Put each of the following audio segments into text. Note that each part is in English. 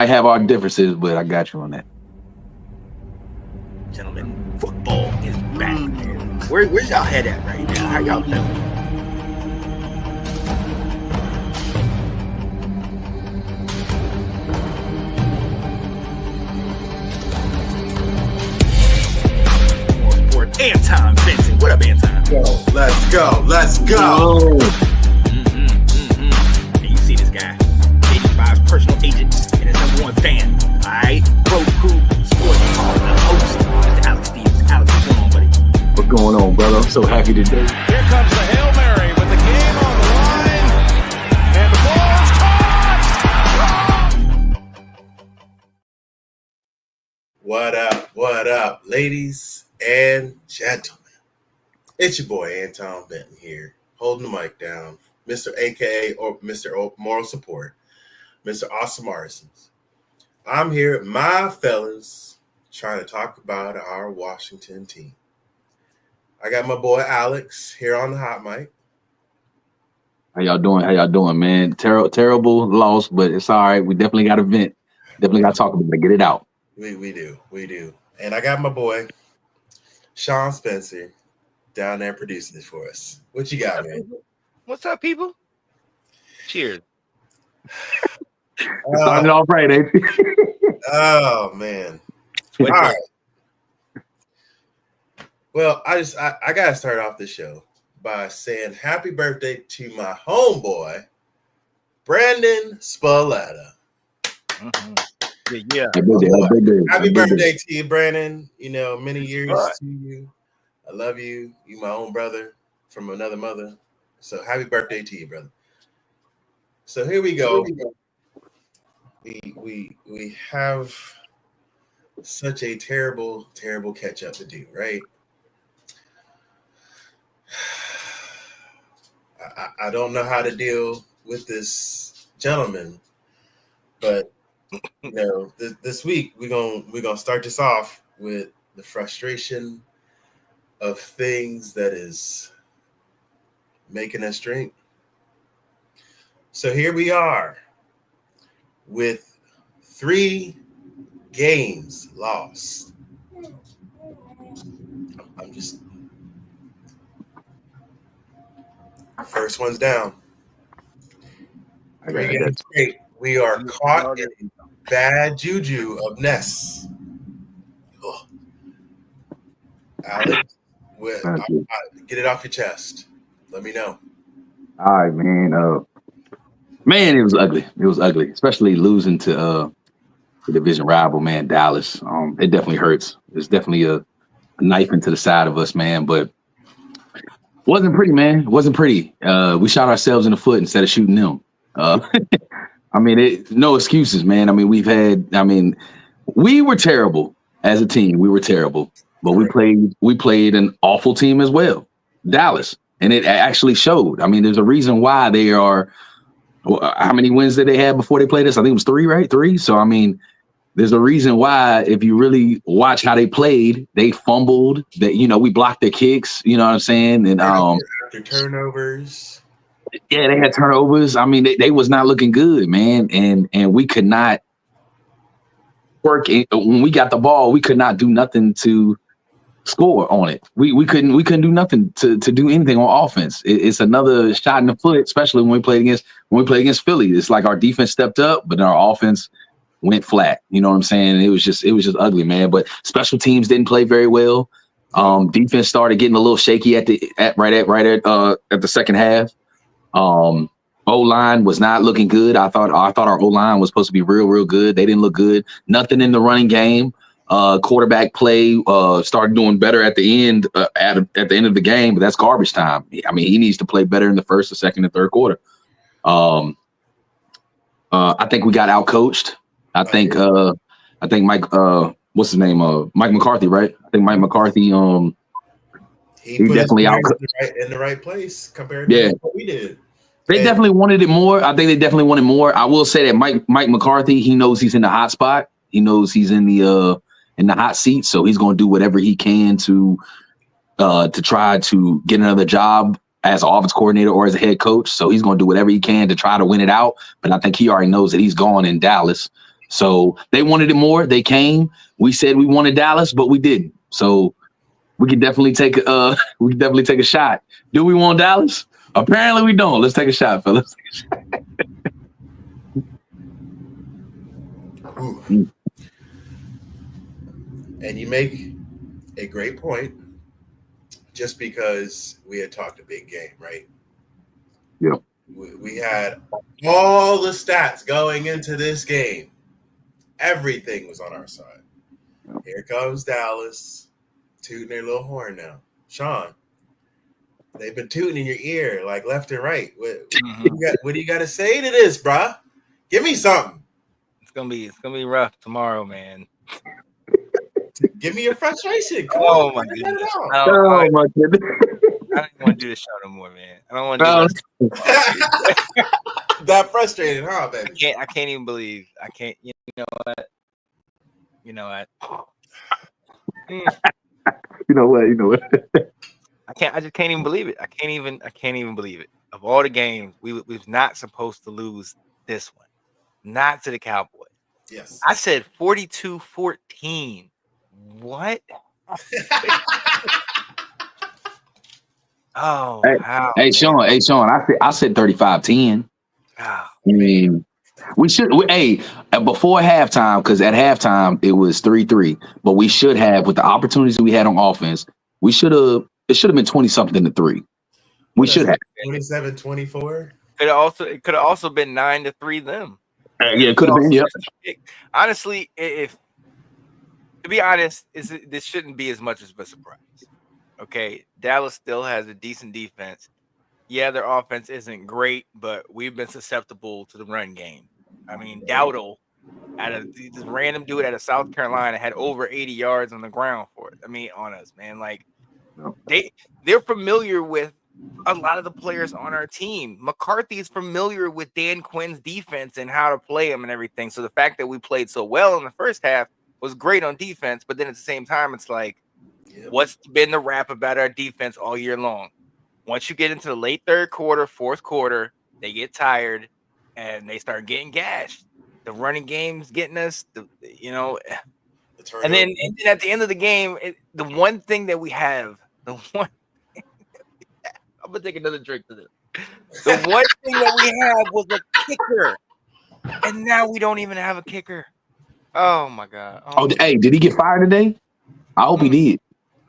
I have our differences, but I got you on that. Gentlemen, football is back, man. Where's y'all head at right now? How y'all feeling? More sport. Anton Vincent. What up, Anton? Let's go. And you see this guy, 85's personal agent and his #1 fan. All right, Pro Crew Sports Talk, the host, Mr. Alex Stevens. Alex, what's going on, buddy? What's going on, brother? I'm so happy today. Here comes the Hail Mary with the game on the line. And the ball's caught! What up, ladies and gentlemen? It's your boy Anton Benton here, holding the mic down, Mr. AKA or Mr. Moral Support, Mr. Awesome Artisans. I'm here with my fellas trying to talk about our Washington team. I got my boy Alex here on the hot mic. How y'all doing, man? Terrible loss, but it's all right. We definitely got to vent. Definitely got to talk about it. Get it out. We do. And I got my boy Sean Spencer down there producing this for us. What you got, man? What's up, people? Cheers. Started off right, ain't it? Oh man. All right. Well, I gotta start off the show by saying happy birthday to my homeboy, Brandon Spalletta. Yeah. Happy birthday to you, Brandon. You know, many years to you. I love you. You my own brother from another mother. So happy birthday to you, brother. So here we go. We have such a terrible catch up to do, right? I don't know how to deal with this gentleman, but you know, this week we're gonna start this off with the frustration of things that is making us drink. So here we are with 3 games lost. I'm just first one's down. 3 games straight. We are caught in bad juju of Ness. Oh. Alex, get it off your chest. Let me know. All right, man. Man, it was ugly. It was ugly, especially losing to the division rival, man, Dallas. It definitely hurts. It's definitely a knife into the side of us, man. But wasn't pretty, man. It wasn't pretty. We shot ourselves in the foot instead of shooting them. I mean, no excuses, man. I mean, we were terrible as a team. We were terrible, but we played an awful team as well, Dallas, and it actually showed. I mean, there's a reason why they are. How many wins did they have before they played us? I think it was 3, right? 3. So I mean, there's a reason why. If you really watch how they played, they fumbled. That we blocked their kicks. You know what I'm saying? And after turnovers. Yeah, they had turnovers. I mean, they was not looking good, man. And we could not work when we got the ball. We could not do nothing to score on it. We couldn't do nothing to do anything on offense. It's another shot in the foot, especially when we play against Philly. It's like our defense stepped up, but our offense went flat. You know what I'm saying? It was just ugly, man. But special teams didn't play very well. Defense started getting a little shaky at the second half. O-line was not looking good. I thought our O-line was supposed to be real good. They didn't look good. Nothing in the running game. Quarterback play started doing better at the end at the end of the game, but that's garbage time. I mean, he needs to play better in the first, the second, and third quarter. I think we got out-coached. I think Mike what's his name? Mike McCarthy, right? I think Mike McCarthy he definitely out in the right place compared to what we did. They definitely wanted it more. I think they definitely wanted more. I will say that Mike McCarthy, he knows he's in the hot spot. He knows he's in the hot seat, so he's going to do whatever he can to try to get another job as an offense coordinator or as a head coach. So he's going to do whatever he can to try to win it out. But I think he already knows that he's gone in Dallas. So they wanted it more. They came. We said we wanted Dallas, but we didn't. So we can definitely take a shot. Do we want Dallas? Apparently we don't. Let's take a shot, fellas. And you make a great point just because we had talked a big game, right? Yeah. We had all the stats going into this game. Everything was on our side. Yep. Here comes Dallas tooting their little horn now. Sean, they've been tooting in your ear like left and right. What do you got to say to this, bruh? Give me something. It's gonna be rough tomorrow, man. Give me your frustration. Come oh on, my goodness! My goodness! I don't want to do this show no more, man. I don't want to do this. That frustrated, huh, baby? I can't even believe. I can't. You know what? You know what? You know what? I just can't even believe it. I can't even believe it. Of all the games, we're not supposed to lose this one. Not to the Cowboys. Yes. I said 42-14. What? Oh, wow. Hey, Sean. I said 35-10. Oh, I mean, we should. Before halftime, because at halftime it was 3-3. But we should have, with the opportunities we had on offense, we should have. It should have been 20-something to 3. We should have 27-24. It could have also been 9-3 them. Yeah, it could have been. Yeah. Honestly, if to be honest, this shouldn't be as much of a surprise. Okay, Dallas still has a decent defense. Yeah, their offense isn't great, but we've been susceptible to the run game. I mean, Dowdle, this random dude out of South Carolina, had over 80 yards on the ground for it. I mean, on us, man. Like they're familiar with a lot of the players on our team. McCarthy is familiar with Dan Quinn's defense and how to play him and everything. So the fact that we played so well in the first half was great on defense, but then at the same time, it's like, what's been the rap about our defense all year long? Once you get into the late third quarter, fourth quarter, they get tired and they start getting gashed. The running game's getting us, and then at the end of the game, the one thing that we have, I'm gonna take another drink to this. The one thing that we have was a kicker, and now we don't even have a kicker. Oh my god! Hey, did he get fired today? I hope he did.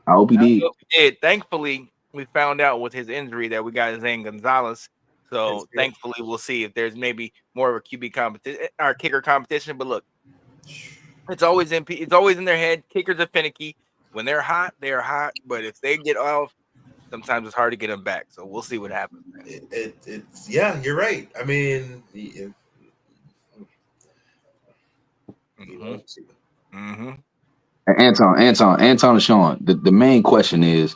I hope he did. Thankfully, we found out with his injury that we got Zane Gonzalez. So thankfully, we'll see if there's maybe more of a QB competition, our kicker competition. But look, it's always in their head. Kickers are finicky. When they're hot, they are hot. But if they get off, sometimes it's hard to get them back. So we'll see what happens. It's you're right. I mean, Anton and Sean, the main question is,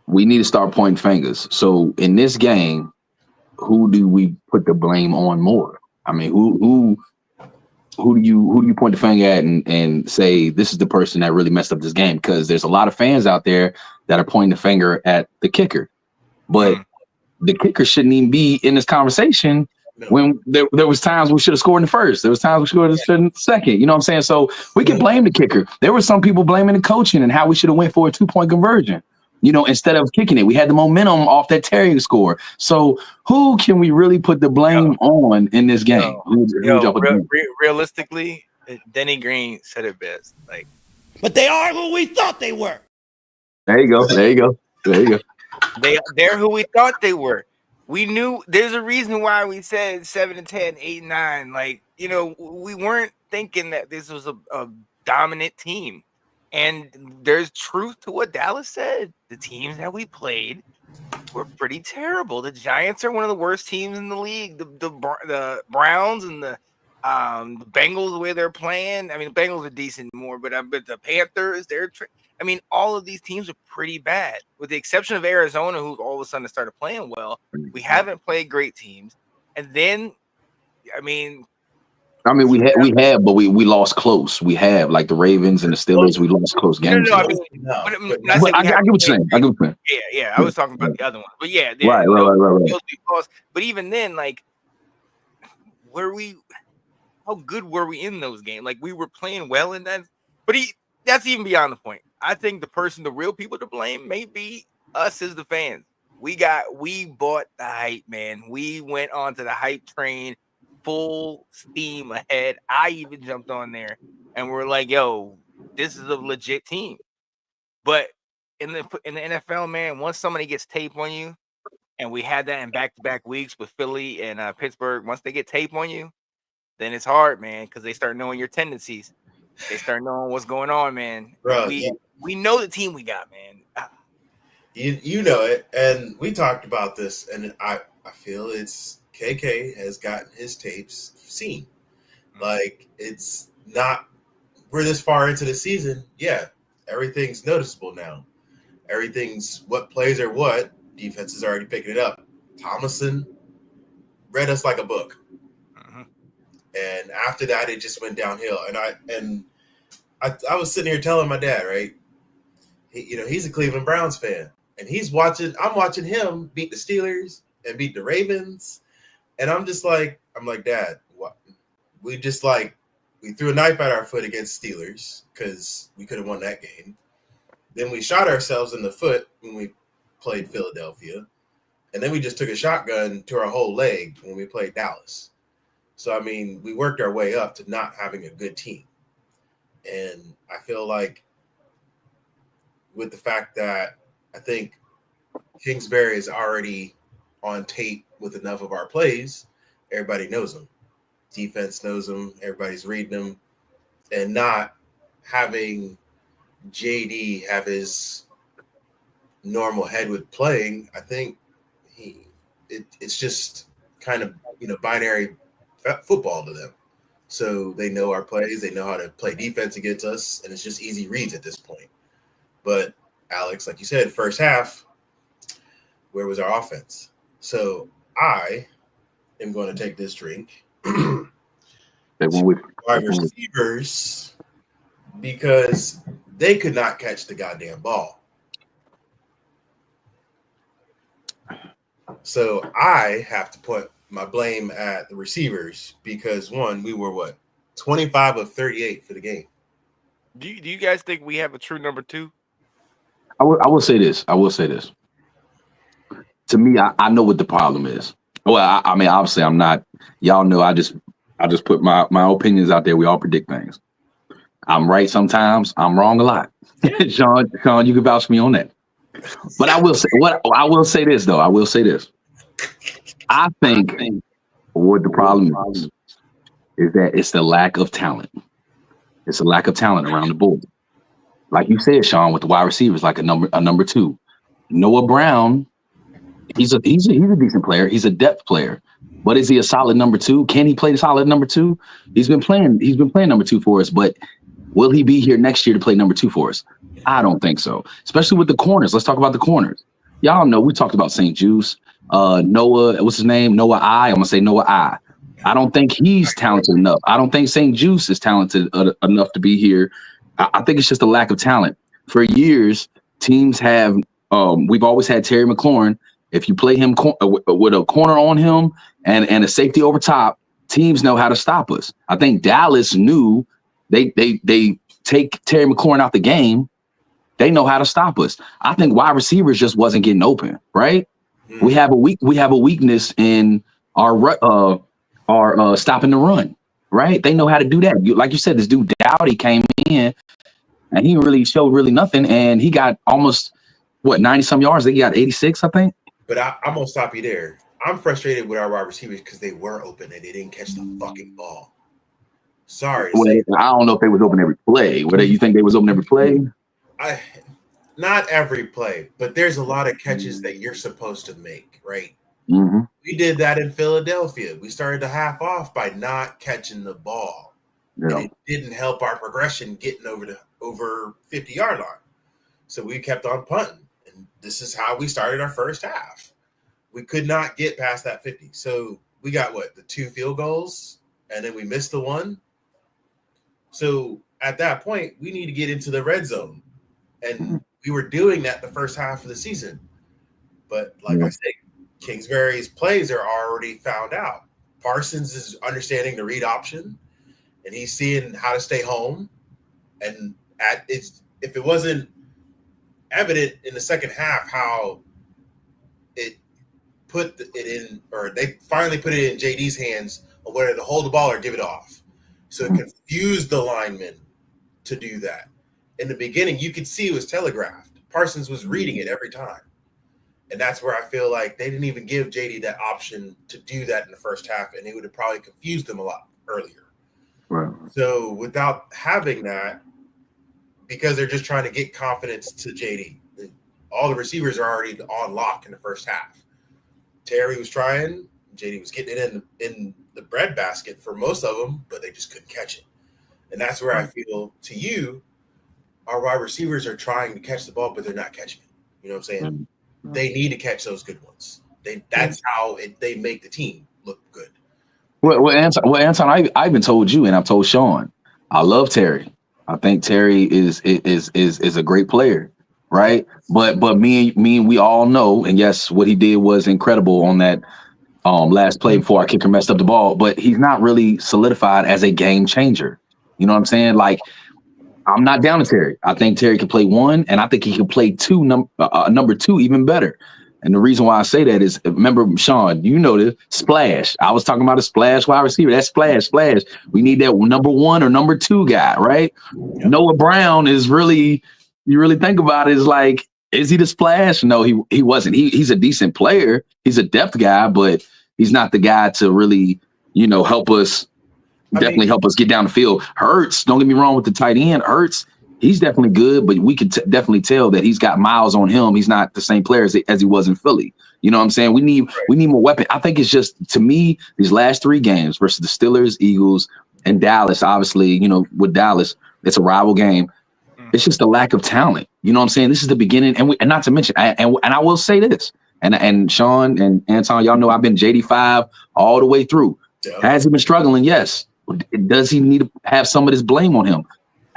we need to start pointing fingers. So in this game, who do we put the blame on more? I mean, who do you point the finger at and say this is the person that really messed up this game? Because there's a lot of fans out there that are pointing the finger at the kicker, but the kicker shouldn't even be in this conversation. When there was times we should have scored in the first, there was times we should have scored in the second. You know what I'm saying? So we can blame the kicker. There were some people blaming the coaching and how we should have went for a 2-point conversion. Instead of kicking it, we had the momentum off that Terry score. So who can we really put the blame on in this game? Realistically, Denny Green said it best. Like, but they are who we thought they were. There you go. They're who we thought they were. We knew there's a reason why we said 7-10, 8-9. Like, we weren't thinking that this was a dominant team. And there's truth to what Dallas said. The teams that we played were pretty terrible. The Giants are one of the worst teams in the league. The Browns and the Bengals, the way they're playing. I mean, the Bengals are decent more, but the Panthers, all of these teams are pretty bad. With the exception of Arizona, who all of a sudden started playing well. We haven't played great teams. And then, we have, but we lost close. We have, like the Ravens and the Steelers, we lost close games. I get what you're saying. Yeah. I was talking about the other one, but yeah, right. But even then, like, how good were we in those games? Like, we were playing well in that, but that's even beyond the point. I think the real people to blame may be us as the fans. We bought the hype, man. We went onto the hype train full steam ahead. I even jumped on there and we're like, yo, this is a legit team. But in the NFL, man, once somebody gets tape on you, and we had that in back-to-back weeks with Philly and Pittsburgh, once they get tape on you, then it's hard, man, because they start knowing your tendencies. They start knowing what's going on, man. Bro, We know the team we got, man. You know it, and we talked about this, and I feel it's KK has gotten his tapes seen. Like, it's not, we're this far into the season. Yeah, everything's noticeable now. Everything's what plays are what. Defense is already picking it up. Thomason read us like a book. And after that, it just went downhill. And I was sitting here telling my dad, right? He's a Cleveland Browns fan, and I'm watching him beat the Steelers and beat the Ravens, and I'm like, Dad, what? We threw a knife at our foot against Steelers because we could have won that game. Then we shot ourselves in the foot when we played Philadelphia, and then we just took a shotgun to our whole leg when we played Dallas. So, I mean, we worked our way up to not having a good team. And I feel like with the fact that I think Kingsbury is already on tape with enough of our plays, everybody knows him. Defense knows him. Everybody's reading him. And not having JD have his normal head with playing, I think it's just kind of, binary football to them. So they know our plays, they know how to play defense against us, and it's just easy reads at this point. But Alex, like you said, first half, where was our offense? So I am going to take this drink. Wide receivers, because they could not catch the goddamn ball. So I have to put my blame at the receivers because, one, we were 25 of 38 for the game. Do you guys think we have a true number two? I will say this. To me, I know what the problem is. Well, I mean, obviously, I'm not. Y'all know I just put my opinions out there. We all predict things. I'm right sometimes. I'm wrong a lot. Sean, you can vouch for me on that. But I will say this though. I think what the problem is that it's the lack of talent. It's a lack of talent around the board. Like you said, Sean, with the wide receivers, like a number two. Noah Brown, he's a decent player. He's a depth player. But is he a solid number two? Can he play the solid number two? He's been playing number two for us, but will he be here next year to play number two for us? I don't think so. Especially with the corners. Let's talk about the corners. Y'all know we talked about St. Juice. Noah, what's his name? Noah I. I'm gonna say Noah I. I don't think he's talented enough. I don't think St. Juice is talented enough to be here. I think it's just a lack of talent. For years, teams have. We've always had Terry McLaurin. If you play him with a corner on him and a safety over top, teams know how to stop us. I think Dallas knew they take Terry McLaurin out the game. They know how to stop us. I think wide receivers just wasn't getting open, right? Mm-hmm. We have a weakness in our stopping the run, right? They know how to do that. Like you said, this dude Dowdy came in and he really showed nothing, and he got almost 90 some yards. They got 86, I think. But I'm gonna stop you there. I'm frustrated with our wide receivers because they were open and they didn't catch the fucking ball. Sorry. I don't know if they was open every play. Whether you think they was open every play? Not every play, but there's a lot of catches that you're supposed to make, right? Mm-hmm. We did that in Philadelphia. We started the half off by not catching the ball. Yeah. And it didn't help our progression getting over 50-yard line. So we kept on punting. And this is how we started our first half. We could not get past that 50. So we got the 2 field goals, and then we missed the 1. So at that point, we need to get into the red zone. And we were doing that the first half of the season. But like I said, Kingsbury's plays are already found out. Parsons is understanding the read option. and he's seeing how to stay home. And if it wasn't evident in the second half how it put it in, or they finally put it in JD's hands on whether to hold the ball or give it off. So it confused the linemen to do that. In the beginning, you could see it was telegraphed. Parsons was reading it every time. And that's where I feel like they didn't even give JD that option to do that in the first half, and it would have probably confused them a lot earlier. Right. So without having that, because they're just trying to get confidence to JD, all the receivers are already on lock in the first half. Terry was trying, JD was getting it in the breadbasket for most of them, but they just couldn't catch it. And that's where I feel, to you, our wide receivers are trying to catch the ball, but they're not catching it. You know what I'm saying? Mm-hmm. They need to catch those good ones. That's how they make the team look good. Well, Anton, I even told you, and I've told Sean, I love Terry. I think Terry is a great player, right? But me and we all know, and yes, what he did was incredible on that last play before our kicker messed up the ball. But he's not really solidified as a game changer. You know what I'm saying? Like, I'm not down to Terry. I think Terry can play one, and I think he can play two, number two, even better. And the reason why I say that is, remember, Sean, you know this, splash. I was talking about a splash wide receiver. That's splash. We need that number one or number two guy, right? Yep. Noah Brown is really, you really think about it, is like, is he the splash? No, he wasn't. He's a decent player. He's a depth guy, but he's not the guy to really, help us. Definitely help us get down the field. Hurts, don't get me wrong with the tight end. Hurts, he's definitely good, but we could definitely tell that he's got miles on him. He's not the same player as he was in Philly. You know what I'm saying? We need more weapon. I think it's just, to me, these last three games versus the Steelers, Eagles, and Dallas, obviously, with Dallas, it's a rival game. It's just a lack of talent. You know what I'm saying? This is the beginning, and not to mention, and I will say this, and Sean and Anton, y'all know I've been JD5 all the way through. Yeah. Has he been struggling? Yes. Does he need to have some of this blame on him?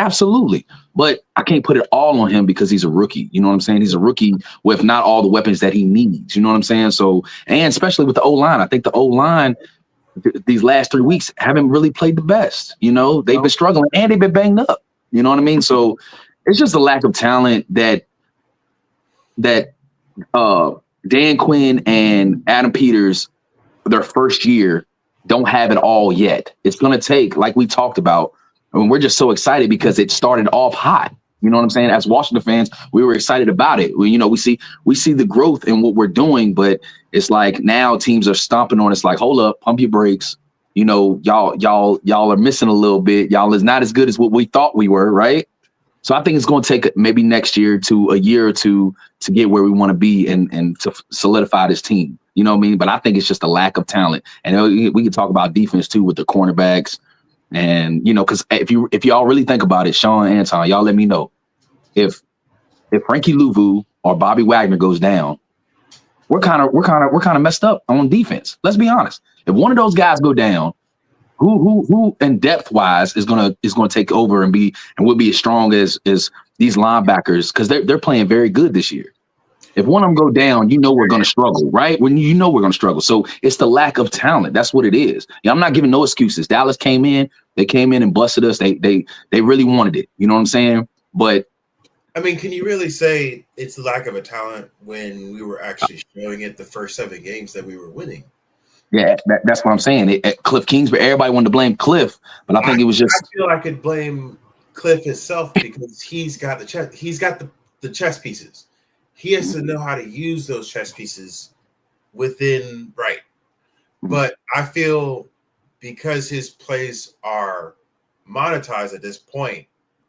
Absolutely. But I can't put it all on him because he's a rookie. You know what I'm saying? He's a rookie with not all the weapons that he needs. You know what I'm saying? So, and especially with the O-line, I think the O-line these last 3 weeks haven't really played the best. They've been struggling and they've been banged up. You know what I mean? So it's just a lack of talent that Dan Quinn and Adam Peters, their first year, don't have it all yet. It's going to take, like we talked about, we're just so excited because it started off hot. You know what I'm saying? As Washington fans, we were excited about it. We see the growth in what we're doing, but it's like now teams are stomping on us like, hold up, pump your brakes. Y'all are missing a little bit. Y'all is not as good as what we thought we were, right? So I think it's going to take maybe next year to a year or two to get where we want to be and to solidify this team. You know what I mean? But I think it's just a lack of talent. And we can talk about defense too with the cornerbacks. And, because if y'all really think about it, Sean, Anton, y'all let me know. If Frankie Louvu or Bobby Wagner goes down, we're kind of messed up on defense. Let's be honest. If one of those guys go down, who in depth wise is gonna take over and will be as strong as these linebackers, because they're playing very good this year. If one of them go down, we're going to struggle, right? We're going to struggle. So it's the lack of talent. That's what it is. I'm not giving no excuses. Dallas came in and busted us. They really wanted it. You know what I'm saying? But can you really say it's the lack of a talent when we were actually showing it the first 7 games that we were winning? Yeah, that's what I'm saying. Cliff Kingsbury, everybody wanted to blame Cliff, but I think it was just. I feel I could blame Cliff himself because he's got the chess. He's got the chess pieces. He has to know how to use those chess pieces within right. But I feel because his plays are monetized at this point,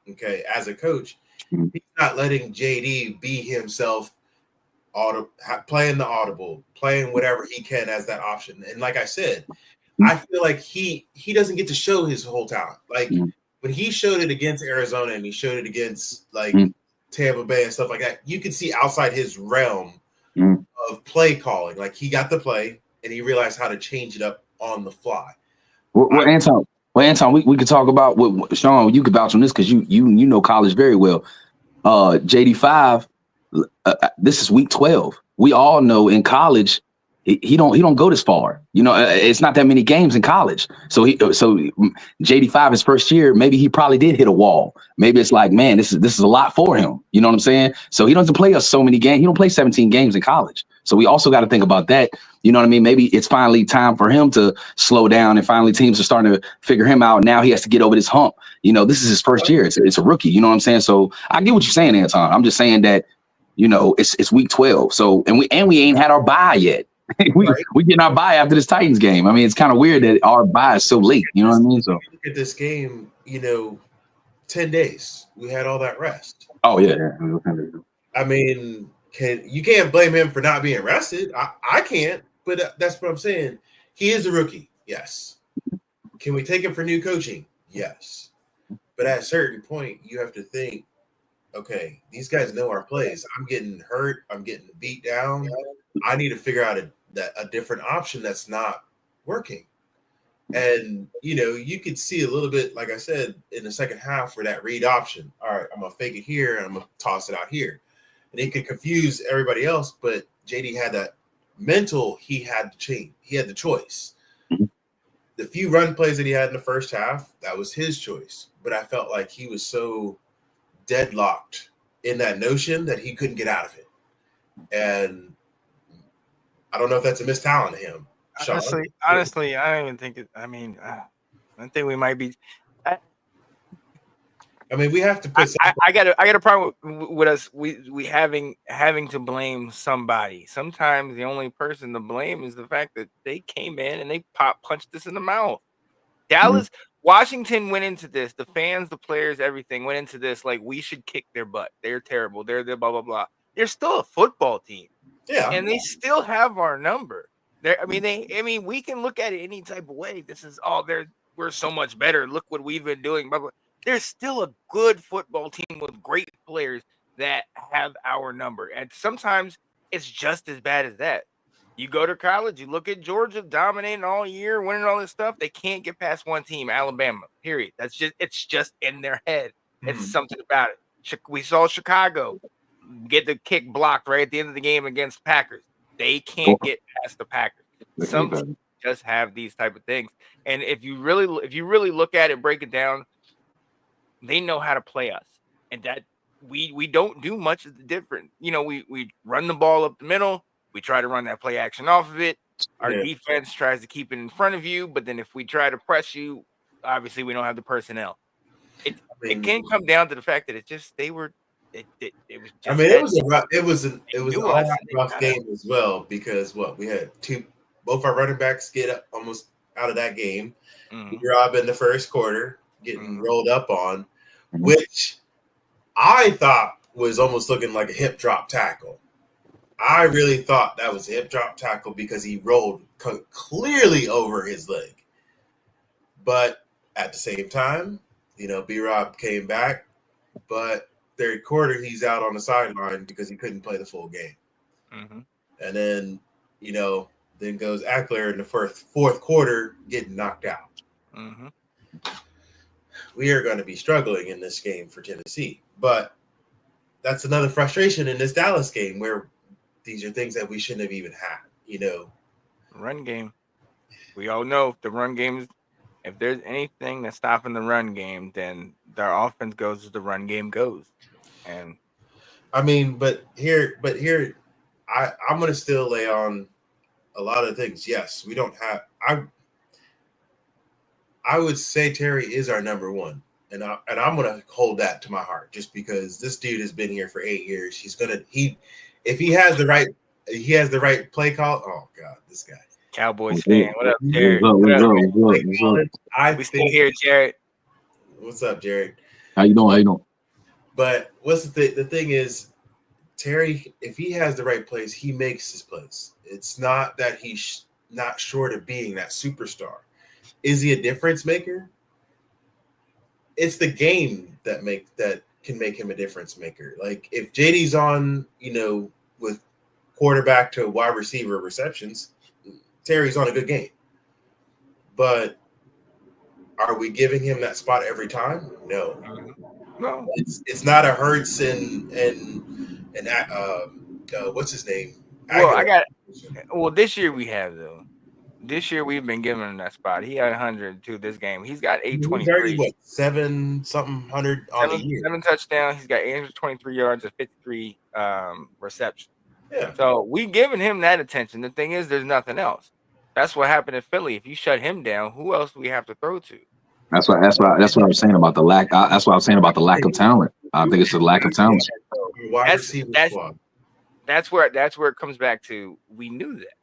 okay, as a coach, he's not letting JD be himself, playing the audible, playing whatever he can as that option. And like I said, I feel like he doesn't get to show his whole talent. Like when he showed it against Arizona and he showed it against Tampa Bay and stuff like that, you could see outside his realm of play calling. Like he got the play and he realized how to change it up on the fly. Well, Anton, we could talk about what Sean. You could vouch on this because you know college very well. JD5, this is week 12. We all know in college he don't go this far. You know, it's not that many games in college. So JD5 his first year, maybe he probably did hit a wall. Maybe it's like, man, this is a lot for him. You know what I'm saying? So he doesn't play us so many games. He don't play 17 games in college. So we also got to think about that. You know what I mean? Maybe it's finally time for him to slow down, and finally teams are starting to figure him out. Now he has to get over this hump. You know, this is his first year. It's a rookie. You know what I'm saying? So I get what you're saying, Anton. I'm just saying that, you know, it's week 12. So and we ain't had our bye yet. we getting our bye after this Titans game. I mean, it's kind of weird that our bye is so late. You know what I mean? So look at this game, you know, 10 days. We had all that rest. Oh yeah. I mean, you can't blame him for not being rested. I can't, but that's what I'm saying. He is a rookie, yes. Can we take him for new coaching? Yes. But at a certain point, you have to think, okay, these guys know our plays. I'm getting hurt. I'm getting beat down. I need to figure out a different option that's not working. And, you know, you could see a little bit, like I said, in the second half for that read option. All right, I'm going to fake it here and I'm going to toss it out here. And it could confuse everybody else, but JD had that mental, he had to change. He had the choice. The few run plays that he had in the first half, that was his choice. But I felt like he was so deadlocked in that notion that he couldn't get out of it. And I don't know if that's a missed talent to him. Honestly, I don't even think it. I mean, I think we might be. I mean, we have to put. I got a problem with us. We having to blame somebody. Sometimes the only person to blame is the fact that they came in and they punched us in the mouth. Dallas, Washington went into this. The fans, the players, everything went into this like we should kick their butt. They're terrible. They're blah blah blah. They're still a football team. Yeah, and they still have our number. I mean, we can look at it any type of way. This is we're so much better. Look what we've been doing. Blah, blah. There's still a good football team with great players that have our number. And sometimes it's just as bad as that. You go to college, you look at Georgia dominating all year, winning all this stuff. They can't get past one team, Alabama, period. It's just in their head. It's something about it. We saw Chicago get the kick blocked right at the end of the game against Packers. They can't get past the Packers. Some teams just have these type of things. And if you really look at it, break it down, they know how to play us. And that we don't do much of the different. You know, we run the ball up the middle. We try to run that play action off of it. Our defense tries to keep it in front of you, but then if we try to press you, obviously we don't have the personnel. It can come down to the fact that it was just. I mean, it was a rough game as well because we had both our running backs get up almost out of that game. Rob in the first quarter getting rolled up on, which I thought was almost looking like a hip drop tackle. I really thought that was a hip drop tackle because he rolled clearly over his leg. But at the same time, you know, B-Rob came back, but third quarter he's out on the sideline because he couldn't play the full game. And then, you know, then goes Eckler in the fourth quarter getting knocked out. We are going to be struggling in this game for Tennessee. But that's another frustration in this Dallas game where these are things that we shouldn't have even had, you know. Run game. We all know the run game is, if there's anything that's stopping the run game, then their offense goes as the run game goes. And I mean, but here I'm going to still lay on a lot of things. Yes, we don't have I would say Terry is our number one. And I'm going to hold that to my heart just because this dude has been here for 8 years. If he has the right play call. Oh God, this guy. Cowboys fan. What up, Jared? We still here, Jared. What's up, Jared? How you doing? But what's the thing is, Terry, if he has the right plays, he makes his plays. It's not that he's not short of being that superstar. Is he a difference maker? It's the game that can make him a difference maker. Like if JD's on, you know, with quarterback to wide receiver receptions, Terry's on a good game. But are we giving him that spot every time? No. It's not a Hurts and what's his name? Well, Well, this year we have though. This year we've been giving him that spot. He had 102 this game. He's got He's already 823. 7-something hundred on the year. 7 touchdowns. He's got 823 yards and 53 receptions. Yeah. So we giving him that attention. The thing is, there's nothing else. That's what happened in Philly. If you shut him down, who else do we have to throw to? That's what I was saying about the lack. That's what I was saying about the lack of talent. I think it's the lack of talent. That's where it comes back to. We knew that.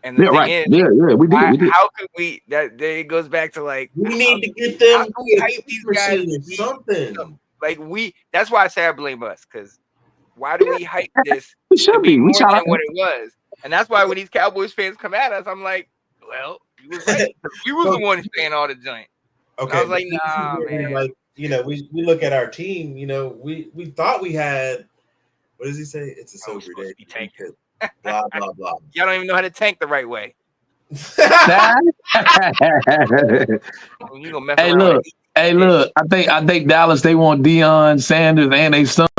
And the Yeah, thing right. is, Yeah, we did. How could we? That it goes back to like we need to get them. How can we hype these guys? Something like That's why I say I blame us, because why do we hype this? We should be. More We than shout what it was, and that's why when these Cowboys fans come at us, I'm like, well, you was right. You was the one saying all the joint. Okay, and I was like, nah, man. Like, we look at our team. We thought we had. What does he say? It's a sober day. Blah blah blah. Y'all don't even know how to tank the right way. You gonna mess around. Hey, look. I think Dallas, they want Deion Sanders and they son,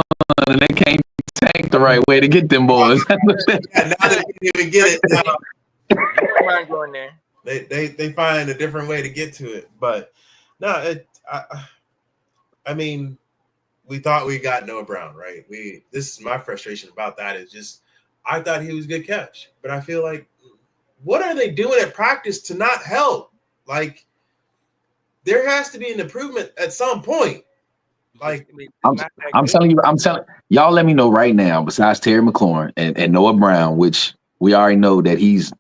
and they can't tank the right way to get them boys. Now they can't even get it. You mind going there? They find a different way to get to it, but no. I mean, we thought we got Noah Brown, right? This is my frustration about that. Is just I thought he was a good catch, but I feel like what are they doing at practice to not help? Like, there has to be an improvement at some point. Like, I'm telling y'all, let me know right now, besides Terry McLaurin and Noah Brown, which we already know that he's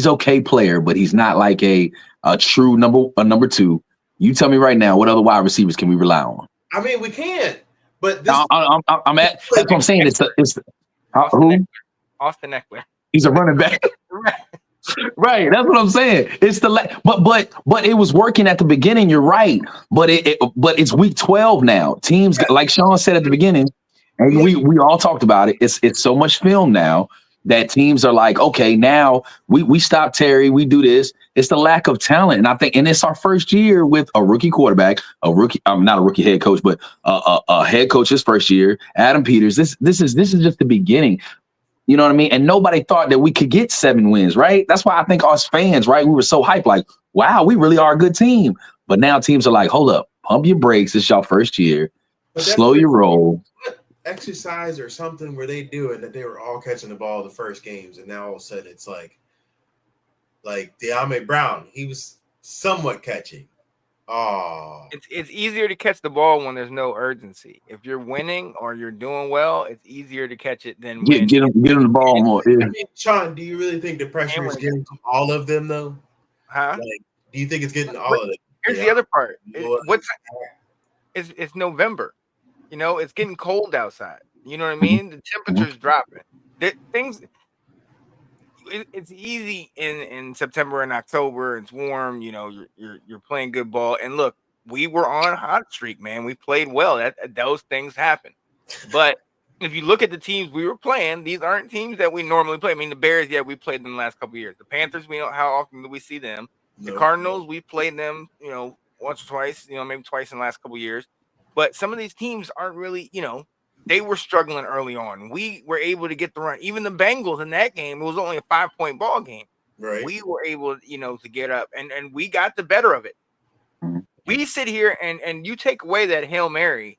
okay player, but he's not like a true number two. You tell me right now, what other wide receivers can we rely on? I mean, we can't, but this, I'm at. That's what I'm saying. It's Austin Eckler. He's a running back. Right. That's what I'm saying. It's but it was working at the beginning. You're right. But it's week 12 now. Teams, like Sean said at the beginning, and we all talked about it. It's so much film now that teams are like, okay, now we stop Terry, we do this. It's the lack of talent. And I think, and it's our first year with a rookie quarterback, not a rookie head coach, but a head coach's first year, Adam Peters. This is just the beginning. You know what I mean? And nobody thought that we could get 7 wins, right? That's why I think us fans, right? We were so hyped, like, wow, we really are a good team. But now teams are like, hold up, pump your brakes. It's your first year. Slow your roll. Exercise or something where they do it, that they were all catching the ball the first games, and now all of a sudden it's like De'Ami Brown, he was somewhat catching. Oh, it's easier to catch the ball when there's no urgency. If you're winning or you're doing well, it's easier to catch it than get him the ball more. Yeah. I mean, Sean, do you really think the pressure is getting to all of them though? Huh? Like, do you think it's getting to all of them? Here's the other part. It's November. It's getting cold outside. You know what I mean? The temperature's dropping. It's easy in September and October. It's warm. You're playing good ball. And look, we were on a hot streak, man. We played well. Those things happen. But if you look at the teams we were playing, these aren't teams that we normally play. I mean, the Bears, yeah, we played them the last couple of years. The Panthers, we know how often do we see them. The Cardinals, we played them, once or twice, maybe twice in the last couple of years. But some of these teams aren't really, they were struggling early on. We were able to get the run. Even the Bengals in that game, it was only a 5-point ball game. Right. We were able, to get up, and we got the better of it. We sit here and you take away that Hail Mary,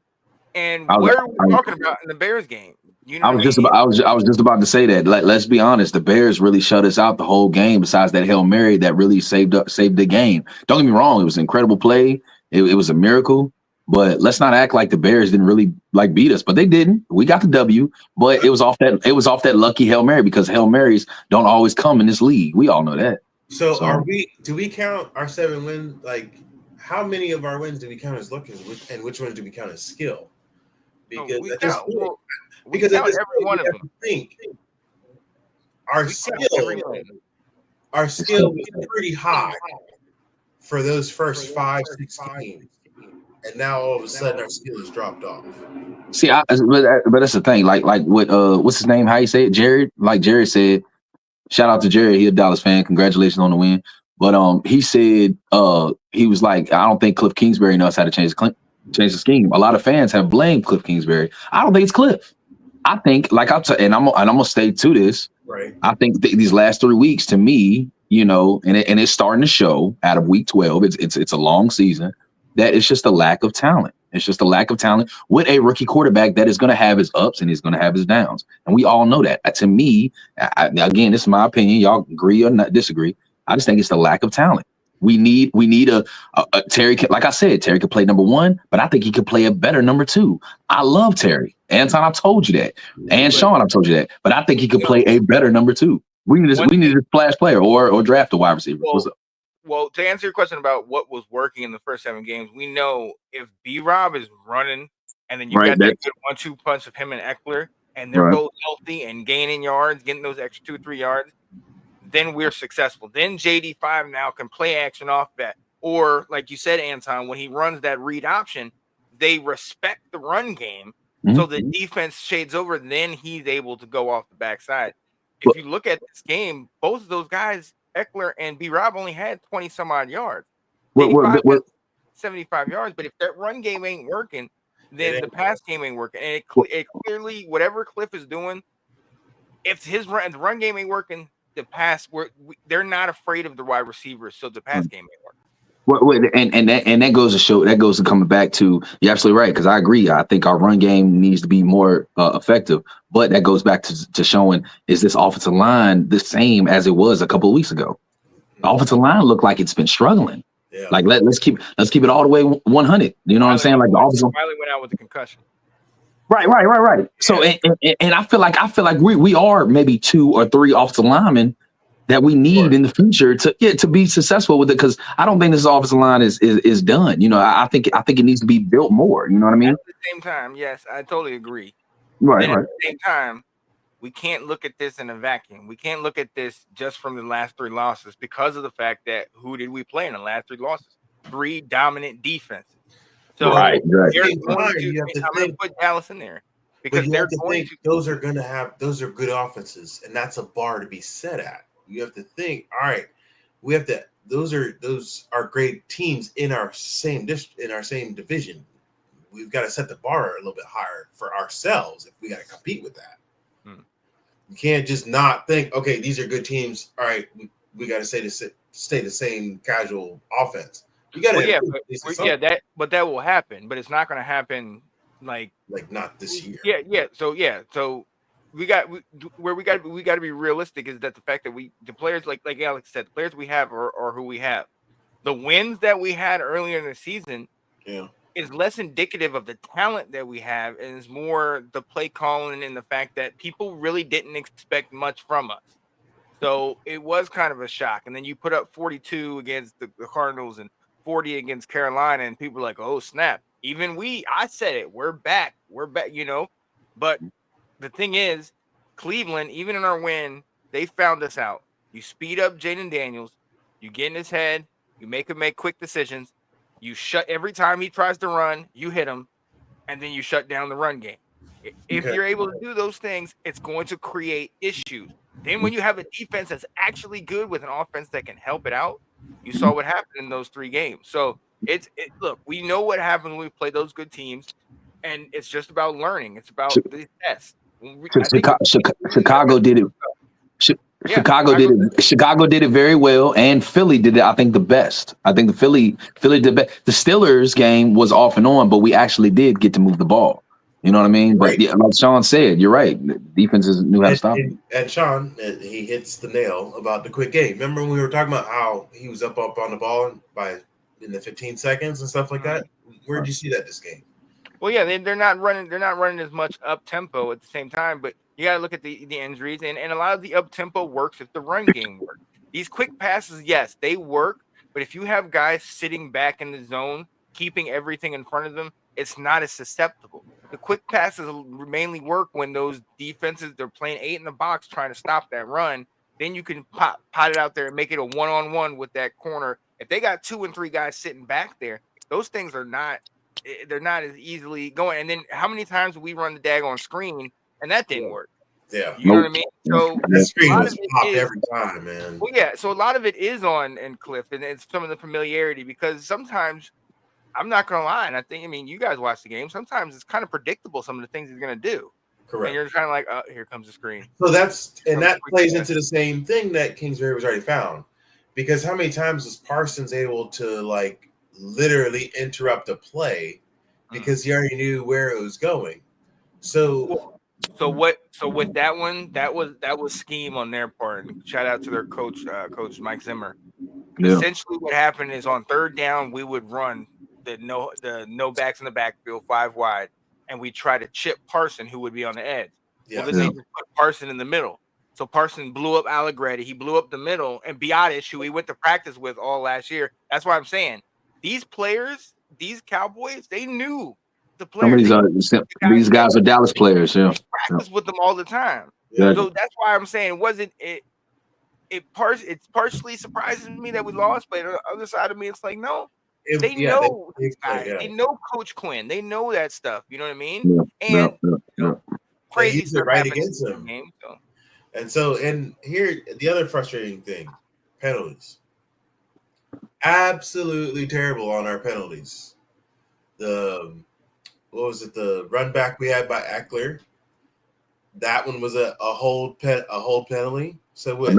and where are we talking about in the Bears game? I was just about to say that. Let's be honest, the Bears really shut us out the whole game. Besides that Hail Mary that really saved the game. Don't get me wrong, it was an incredible play. It was a miracle. But let's not act like the Bears didn't really beat us. But they didn't. We got the W. But it was off that lucky Hail Mary, because Hail Marys don't always come in this league. We all know that. So do we count our 7 wins? Like, how many of our wins do we count as lucky, and which ones do we count as skill? Because at this every one of them. Think our skill was pretty high for those first 5-6 games. And now all of a sudden our skill has dropped off. See, but that's the thing. Like what what's his name? How you say it? Jared. Like Jared said, shout out to Jared. He a Dallas fan. Congratulations on the win. But he said he was like, I don't think Cliff Kingsbury knows how to change the scheme. A lot of fans have blamed Cliff Kingsbury. I don't think it's Cliff. I think, like I'm gonna stay to this. Right. I think these last 3 weeks, to me, and it's starting to show out of week 12. It's a long season. That it's just a lack of talent. It's just a lack of talent with a rookie quarterback that is going to have his ups and he's going to have his downs, and we all know that. To me, again, this is my opinion. Y'all agree or not disagree? I just think it's the lack of talent. We need a Terry. Like I said, Terry could play number one, but I think he could play a better number two. I love Terry. Anton, I've told you that, and Sean, I've told you that. But I think he could play a better number two. We need a splash player or draft a wide receiver. What's up? Well, to answer your question about what was working in the first 7 games, we know if B-Rob is running and then you got that good 1-2 punch of him and Eckler, and they're both healthy and gaining yards, getting those extra 2 or 3 yards, then we're successful. Then JD5 now can play action off that. Or, like you said, Anton, when he runs that read option, they respect the run game. So the defense shades over, then he's able to go off the backside. If you look at this game, both of those guys, Eckler and B-Rob, only had 20 some odd yards. 75 yards. But if that run game ain't working, then the pass game ain't working. And it clearly, whatever Cliff is doing, if the run game ain't working, the pass, they're not afraid of the wide receivers, so the pass game ain't working. And that goes to show, that goes to coming back to, you're absolutely right, because I agree. I think our run game needs to be more effective, but that goes back to showing, is this offensive line the same as it was a couple of weeks ago? The offensive line looked like it's been struggling. Yeah. Like let's keep it all the way 100. You know what I'm saying? Like the offensive Riley went out with a concussion. Right. So and I feel like we are maybe 2 or 3 offensive linemen that we need in the future to be successful with it, because I don't think this offensive line is done. I think it needs to be built more. You know what I mean? At the same time, yes, I totally agree. Right. At the same time, we can't look at this in a vacuum. We can't look at this just from the last 3 losses, because of the fact that who did we play in the last 3 losses? 3 dominant defenses. So right. I'm going to put Dallas in there, because they're going to. Those are good offenses, and that's a bar to be set at. You have to think, all right, those are great teams in our same division. We've got to set the bar a little bit higher for ourselves if we got to compete with that. You can't just not think, okay, these are good teams. All right, we got to stay the same casual offense. You got to, but that will happen, but it's not going to happen like not this year. So we got to be realistic, is that the fact that the players, like Alex said, the players we have are who we have. The wins that we had earlier in the season is less indicative of the talent that we have, and is more the play calling and the fact that people really didn't expect much from us. So it was kind of a shock. And then you put up 42 against the Cardinals and 40 against Carolina, and people were like, oh snap. Even I said it, we're back, but the thing is, Cleveland, even in our win, they found us out. You speed up Jaden Daniels, you get in his head, you make him make quick decisions, you shut every time he tries to run, you hit him, and then you shut down the run game. If you're able to do those things, it's going to create issues. Then when you have a defense that's actually good with an offense that can help it out, you saw what happened in those 3 games. So look, we know what happens when we play those good teams, and it's just about learning. It's about the test. Chicago did it. Chicago did it very well, and Philly did it, I think, the best. I think the Philly did best. The Steelers game was off and on, but we actually did get to move the ball. You know what I mean? But like Sean said, you're right. The defenses knew how to stop him. And Sean, he hits the nail about the quick game. Remember when we were talking about how he was up on the ball in the 15 seconds and stuff like that? Where did you see that this game? Well, yeah, they're not running as much up tempo at the same time, but you got to look at the injuries, and a lot of the up tempo works if the run game works. These quick passes, yes, they work, but if you have guys sitting back in the zone, keeping everything in front of them, it's not as susceptible. The quick passes mainly work when those defenses, they're playing 8 in the box trying to stop that run. Then you can pot it out there and make it a one-on-one with that corner. If they got 2 and 3 guys sitting back there, those things they're not as easily going. And then how many times do we run the daggone screen and that didn't work? Yeah. You know what I mean? So the screen was popped every time, man. Well, yeah. So a lot of it is on Cliff, and it's some of the familiarity, because sometimes, I'm not gonna lie, and you guys watch the game. Sometimes it's kind of predictable some of the things he's gonna do. Correct. And you're kind of like, oh, here comes the screen. So that plays into the same thing that Kingsbury was already found. Because how many times was Parsons able to like literally interrupt a play because he already knew where it was going? So with that one, that was scheme on their part. And shout out to their coach, Coach Mike Zimmer. Yeah. Essentially, what happened is on third down, we would run the no backs in the backfield, 5 wide, and we try to chip Parson, who would be on the edge. Yeah. Well, then they just put Parson in the middle. So Parson blew up Allegretti. He blew up the middle, and Biotish, who he went to practice with all last year. That's why I'm saying these players, these Cowboys, they knew the players. These guys are Dallas players. Yeah, practice with them all the time. Yeah. So that's why I'm saying it's partially surprising me that we lost, but on the other side of me, it's like no. They know these guys. They know Coach Quinn. They know that stuff. You know what I mean? Yeah. Crazy used it stuff right happens against in the him. game, so. And here the other frustrating thing: penalties. Absolutely terrible on our penalties. The run back we had by Eckler? That one was a hold penalty. So what?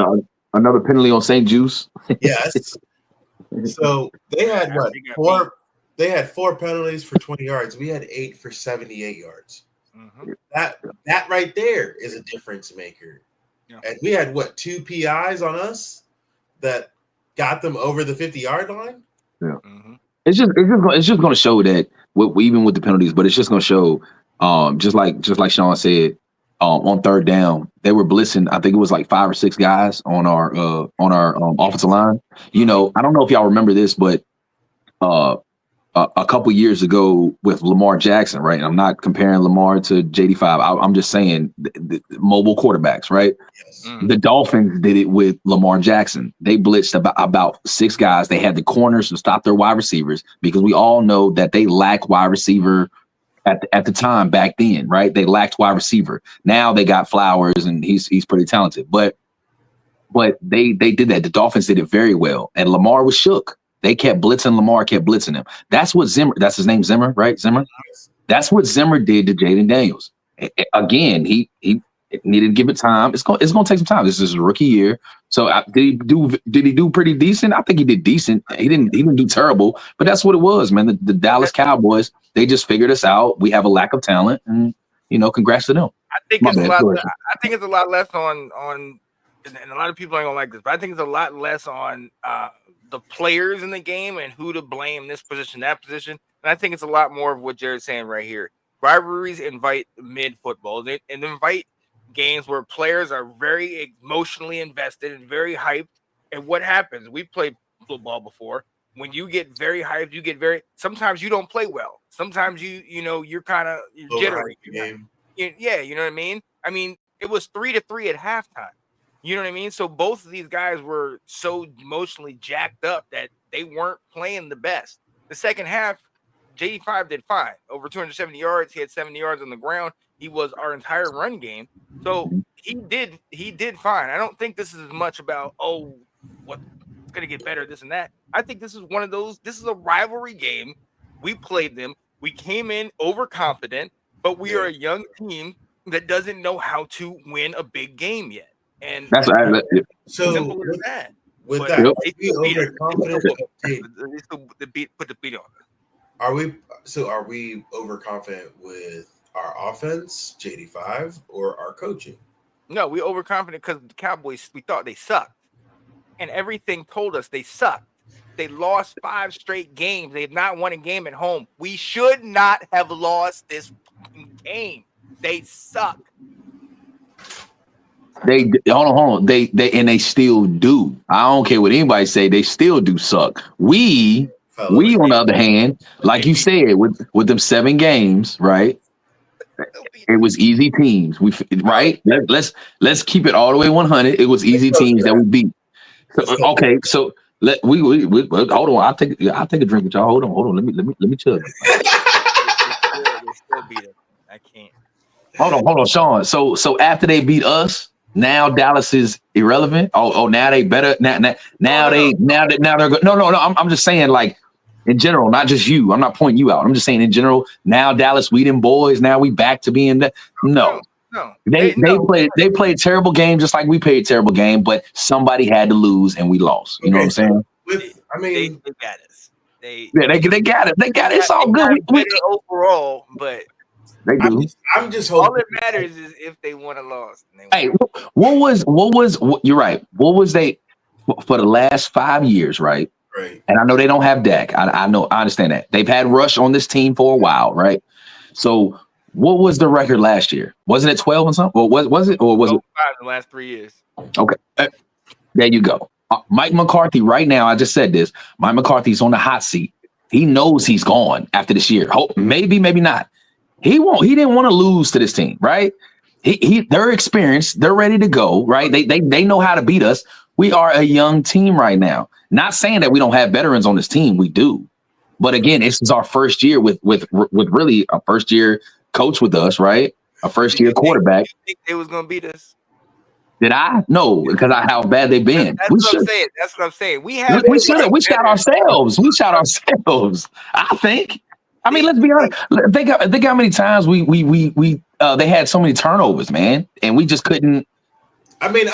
Another penalty on St. Juice. Yes. So they had what? Four. They had 4 penalties for 20 yards. We had 8 for 78 yards. Mm-hmm. That right there is a difference maker. Yeah. And we had what, 2 PIs on us that got them over the 50-yard line. Yeah, it's just going to show that even with the penalties, but it's just going to show, just like Sean said, on third down they were blitzing. I think it was like 5 or 6 guys on our offensive line. You know, I don't know if y'all remember this, but a couple years ago with Lamar Jackson, right? And I'm not comparing Lamar to JD5. I'm just saying the mobile quarterbacks, right? Yes. The Dolphins did it with Lamar Jackson. They blitzed about 6 guys. They had the corners to stop their wide receivers because we all know that they lack wide receiver at the time back then, right? They lacked wide receiver. Now they got Flowers and he's pretty talented, but they did that. The Dolphins did it very well, and Lamar was shook. They kept blitzing. Lamar kept blitzing him. That's what Zimmer. That's his name, Zimmer, right? Zimmer. That's what Zimmer did to Jaden Daniels. Again, he needed to give it time. It's going to take some time. This is his rookie year. So did he do pretty decent? I think he did decent. He didn't do terrible. But that's what it was, man. The Dallas Cowboys. They just figured us out. We have a lack of talent, and congrats to them. I think it's a lot less on. And a lot of people aren't gonna like this, but I think it's a lot less on the players in the game and who to blame, this position, that position. And I think it's a lot more of what Jared's saying right here. Rivalries invite mid-football. They invite games where players are very emotionally invested and very hyped. And what happens? We've played football before. When you get very hyped, sometimes you don't play well. Sometimes you're kind of jittery. Yeah, you know what I mean? I mean, it was 3-3 at halftime. You know what I mean? So both of these guys were so emotionally jacked up that they weren't playing the best. The second half, JD5 did fine. Over 270 yards. He had 70 yards on the ground. He was our entire run game. So he did fine. I don't think this is as much about, what's going to get better, this and that. I think this is one of those. This is a rivalry game. We played them. We came in overconfident, but we are a young team that doesn't know how to win a big game yet. And that's so simple as that. With But that, they are we overconfident? They still put the beat on us. Are we overconfident with our offense, JD5, or our coaching? No, we overconfident because the Cowboys, we thought they sucked. And everything told us they sucked. They lost 5 straight games. They have not won a game at home. We should not have lost this game. They suck. They hold on. They still do. I don't care what anybody say. They still do suck. We on the other hand, like you said, with them 7 games, right? It was easy teams. Right. Let's keep it all the way 100. It was easy teams that we beat. So, okay, so we hold on. I'll take a drink with y'all. Hold on. Let me chill. They still beat them. I can't. Hold on, Sean. So after they beat us, now Dallas is irrelevant. Now they better. Now they're good. No. I'm just saying, like, in general, not just you. I'm not pointing you out. I'm just saying in general. Now Dallas, we them boys. Now we back to being that. No. No, They played a terrible game just like we played a terrible game, but somebody had to lose and we lost. You know what I'm saying? they got us. They got it. They got it. It's all good. Better overall, but they do. I'm just hoping. All that matters is if they won or lost. Hey, what was you're right. What was they for the last 5 years, right? Right. And I know they don't have Dak. I understand that. They've had Rush on this team for a while, right? So what was the record last year? Wasn't it 12 and something? Or was it? Or was it 5 in the last 3 years? Okay. There you go. Mike McCarthy, right now, I just said this. Mike McCarthy's on the hot seat. He knows he's gone after this year. Maybe not. He won't. He didn't want to lose to this team, right? They're experienced. They're ready to go, right? They know how to beat us. We are a young team right now. Not saying that we don't have veterans on this team. We do. But again, this is our first year with really a first year coach with us, right? A first year quarterback. You think they was gonna beat us? Did I? No, because of how bad they've been. That's what I'm saying. That's what I'm saying. We shot ourselves. We shot ourselves. I think. I mean, let's be honest. Think how many times they had so many turnovers, man, and we just couldn't. I mean,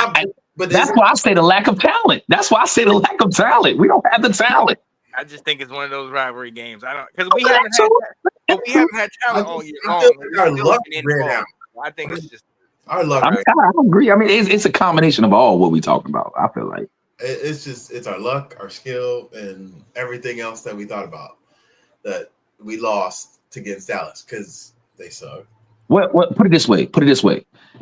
but that's why I say the lack of talent. That's why I say the lack of talent. We don't have the talent. I just think it's one of those rivalry games. I don't because we haven't had talent all year long. Our luck ran out. I think it's just our luck. I agree. I mean, it's a combination of all what we talking about. I feel like it's our luck, our skill, and everything else that we thought about that we lost against Dallas because they suck. Well, put it this way.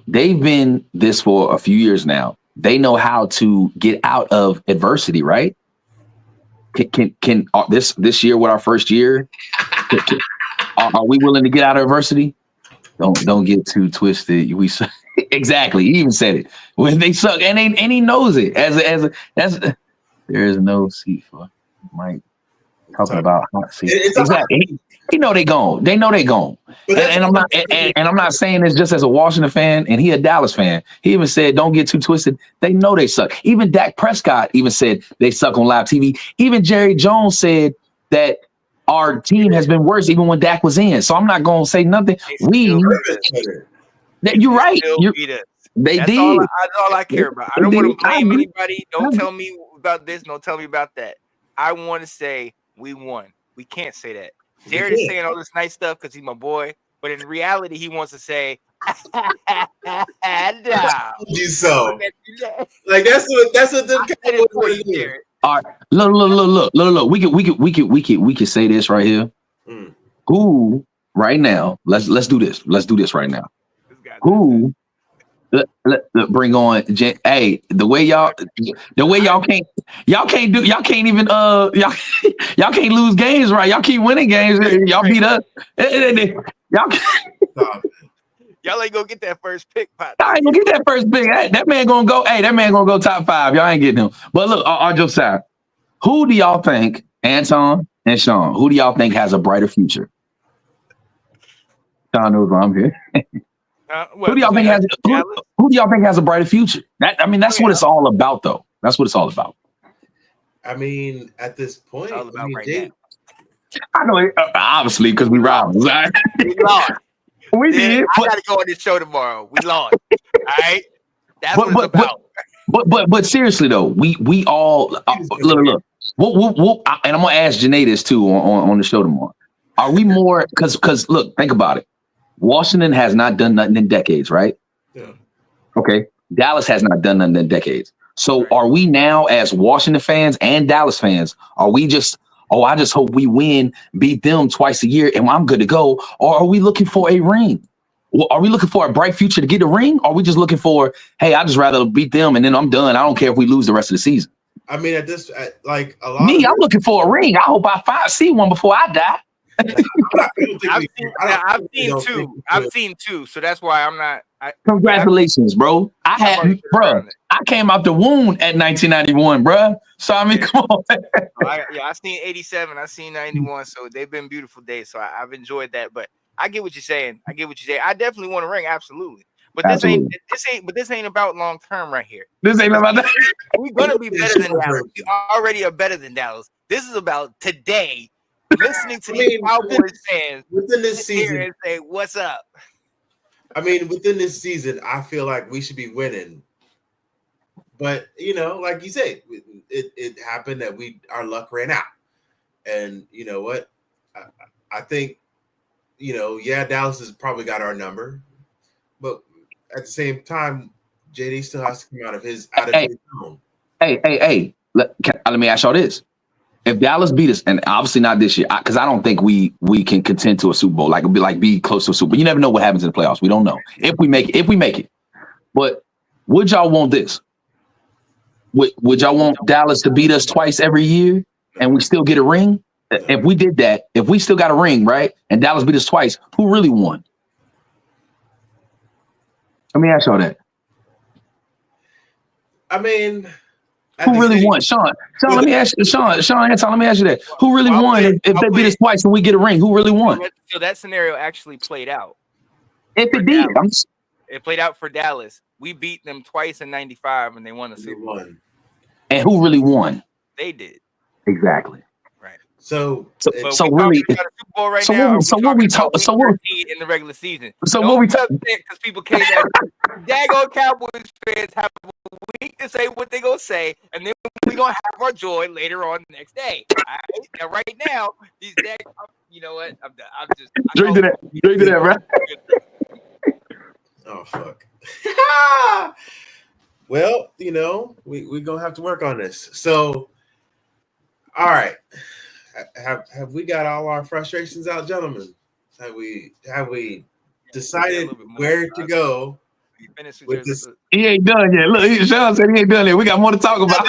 They've been this for a few years now. They know how to get out of adversity, right? Can this year with our first year? Are we willing to get out of adversity? Don't get too twisted. Exactly. He even said it when they suck, and he knows it. As there is no seat for Mike talking about hot seat. Exactly. They know they gone. And I'm not saying this just as a Washington fan, and he a Dallas fan. He even said, "Don't get too twisted." They know they suck. Even Dak Prescott even said they suck on live TV. Even Jerry Jones said that our team has been worse even when Dak was in. So I'm not gonna say nothing. You're right. They that's did. That's all I care about. I don't want to blame anybody. Don't tell me about this. Don't tell me about that. I want to say we won. We can't say that. Jared is saying all this nice stuff because he's my boy, but in reality, he wants to say, "No." You so like that's what the Cowboys do. All right, look. We can say this right here. Who right now? Let's do this. Let's do this right now. Who? Let bring on. Hey, the way y'all can't lose games, right? Y'all keep winning games. Y'all beat us. Y'all ain't gonna get that first pick, pot. I ain't gonna get that first pick. That man gonna go. Hey, that man gonna go top 5. Y'all ain't getting him. But look, on your side, who do y'all think, Anton and Sean? Who do y'all think has a brighter future? Sean knows why I'm here. Who do y'all think has a brighter future? That's what it's all about, though. That's what it's all about. I mean, at this point, it's all about right now. I know, obviously, because we rivals. Right? We lost. We did. I got to go on this show tomorrow. We lost. All right, that's what it's about. But seriously though, we all look. And I'm gonna ask Janae this too on the show tomorrow. Are we more because look, think about it. Washington has not done nothing in decades, right? Yeah. Okay. Dallas has not done nothing in decades. So are we now, as Washington fans and Dallas fans, are we just, I just hope we win, beat them twice a year, and I'm good to go? Or are we looking for a ring? Are we looking for a bright future to get a ring? Or are we just looking for, hey, I just rather beat them and then I'm done. I don't care if we lose the rest of the season. I mean, I'm looking for a ring. I hope I see one before I die. I've seen two, so that's why I'm not. Congratulations, bro! I came out the womb at 1991, bro. So I mean, come on. I seen 87, I seen 91, so they've been beautiful days. So I've enjoyed that. But I get what you're saying. I definitely want a ring, absolutely. But this ain't about long term right here. This ain't about that. We're gonna be better than Dallas. We already are better than Dallas. This is about today. Listening to these Cowboys fans within this season and say, "What's up?" I mean, within this season, I feel like we should be winning. But like you said, it happened that our luck ran out. And you know what? I think, Dallas has probably got our number, but at the same time, JD still has to come out of his zone. Hey. Let me ask y'all this. If Dallas beat us, and obviously not this year, because I don't think we can contend to a Super Bowl, be close to a Super Bowl. You never know what happens in the playoffs. We don't know if we make it. But would y'all want this? Would y'all want Dallas to beat us twice every year and we still get a ring? If we did that, if we still got a ring, right, and Dallas beat us twice, who really won? Let me ask y'all that. I mean, who really won? Sean, let me ask you. Sean, Anton, let me ask you that. Who really won if they beat us twice and we get a ring? Who really won? So that scenario actually played out. If it did, it played out for Dallas. We beat them twice in '95 and they won the Super Bowl. And who really won? They did. Exactly. Right. So really, in the regular season. So what we talking? Because people came at daggone Cowboys fans have a week to say what they gonna say, and then we gonna have our joy later on the next day. All right? Now, right now, these you know what? I'm done. I'm just drink to that, right? Oh fuck. Well, we're gonna have to work on this. So, all right. Have we got all our frustrations out, gentlemen? Have we decided where to go with this? He ain't done yet. Look, Sean said he ain't done yet. We got more to talk about.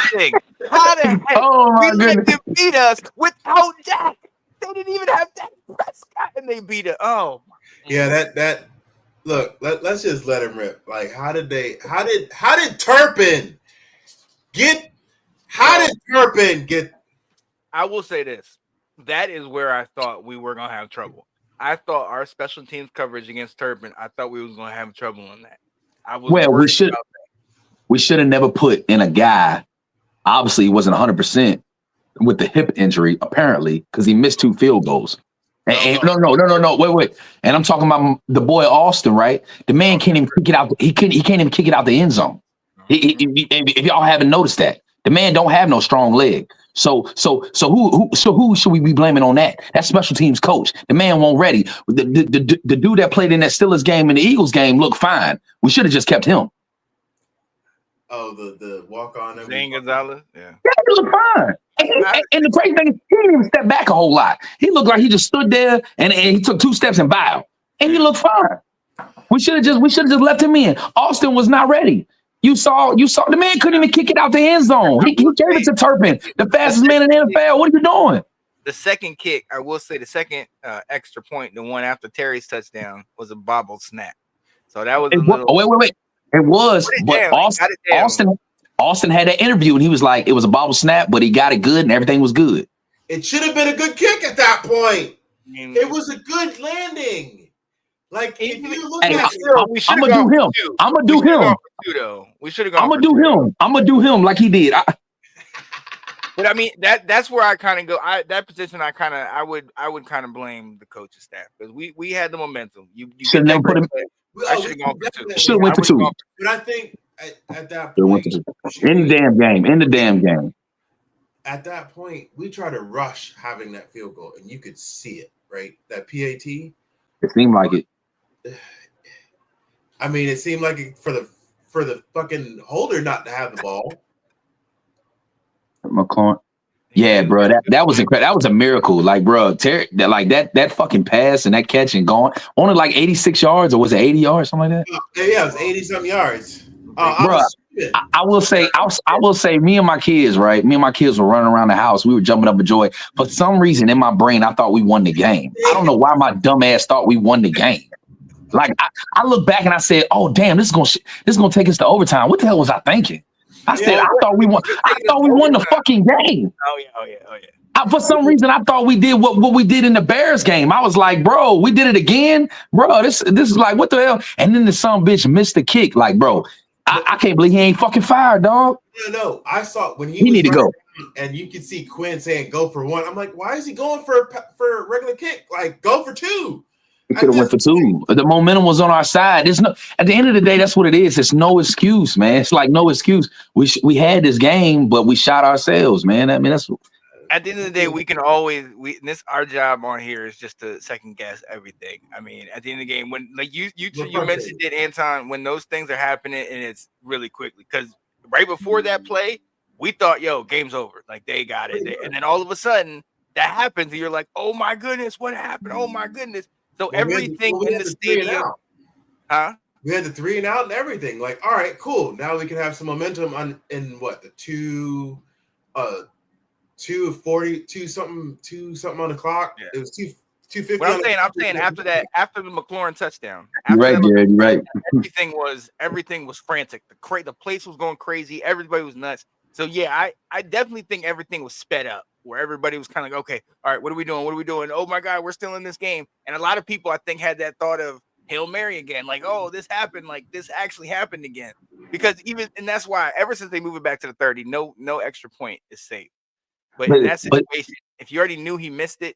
How the heck? Oh my goodness! Let them beat us without Dak. They didn't even have Dak Prescott, and they beat us. Oh, yeah. That. Look, let's just let him rip. Like, how did Turpin get? How did Turpin get? I will say this. That is where I thought we were going to have trouble. I thought our special teams coverage against Turpin, I thought we was going to have trouble on that. We should have never put in a guy. Obviously, he wasn't 100% with the hip injury, apparently, because he missed 2 field goals. No. Wait. And I'm talking about the boy Austin, right? The man can't even kick it out. He can't even kick it out the end zone. If y'all haven't noticed that, the man don't have no strong leg. So who should we be blaming on that? That's special teams coach. The man won't ready. The dude that played in that Steelers game and the Eagles game looked fine. We should have just kept him. Oh, the walk on. Zane Gonzalez. Yeah, he looked fine. And the crazy thing is, he didn't even step back a whole lot. He looked like he just stood there and he took 2 steps and bowed, and he looked fine. We should have just left him in. Austin was not ready. You saw the man couldn't even kick it out the end zone. He gave it to Turpin, the fastest man in the NFL. What are you doing? The second kick, I will say, the second extra point, the one after Terry's touchdown, was a bobble snap. So that was wait. It was, but Austin had that interview and he was like, it was a bobble snap, but he got it good and everything was good. It should have been a good kick at that point. It was a good landing. Like, if you look at it, I'm gonna do him. I'm gonna do him. We should have gone. I'm gonna do him. I'm gonna do him like he did. But I mean, that's where I kind of go. That position, I would kind of blame the coaching staff because we had the momentum. You should never put him. I should have gone for 2. Should have went for 2. But I think at that point, in the damn game. At that point, we try to rush having that field goal, and you could see it, right? That PAT. It seemed like it. I mean, it seemed like it for the fucking holder not to have the ball. McCoy. Yeah, bro, that was incredible. That was a miracle. Like, bro, that fucking pass and that catch and gone only like 86 yards, or was it 80 yards, something like that? Yeah, it was 80-some yards. Bro, I will say, me and my kids, right? Me and my kids were running around the house. We were jumping up with joy. For some reason, in my brain, I thought we won the game. I don't know why my dumb ass thought we won the game. Like, I look back and I said, "Oh damn, this is gonna take us to overtime." What the hell was I thinking? I thought we won. I thought we won the fucking game. Oh yeah. For some reason, I thought we did what we did in the Bears game. I was like, bro, we did it again, bro. This is like, what the hell? And then the son bitch missed the kick. Like, bro, I can't believe he ain't fucking fired, dog. No. I saw when he need to go, and you could see Quinn saying, "Go for 1." I'm like, why is he going for a regular kick? Like, go for 2. We could have went for two. The momentum was on our side. There's no. At the end of the day, that's what it is. It's no excuse, man. It's like no excuse. We had this game, but we shot ourselves, man. I mean, that's. At the end of the day, we can always this our job on here is just to second guess everything. I mean, at the end of the game, when like you mentioned it, Anton, when those things are happening and it's really quickly, because right before that play, we thought, yo, game's over. Like they got it. And then all of a sudden that happens, and you're like, oh my goodness, what happened? Oh my goodness. So everything in the stadium, huh? We had the 3 and out and everything. Like, all right, cool. Now we can have some momentum in what the 2:40, something on the clock. Yeah. It was 2:50. What I'm saying after the McLaurin touchdown. You're right, Jared. You're right. Everything was frantic. The place was going crazy. Everybody was nuts. So yeah, I definitely think everything was sped up, where everybody was kind of like, okay, all right, what are we doing? What are we doing? Oh my God, we're still in this game. And a lot of people, I think, had that thought of Hail Mary again, like, oh, this happened, like this actually happened again. Because and that's why ever since they moved it back to the 30, no extra point is safe. But in that situation, if you already knew he missed it,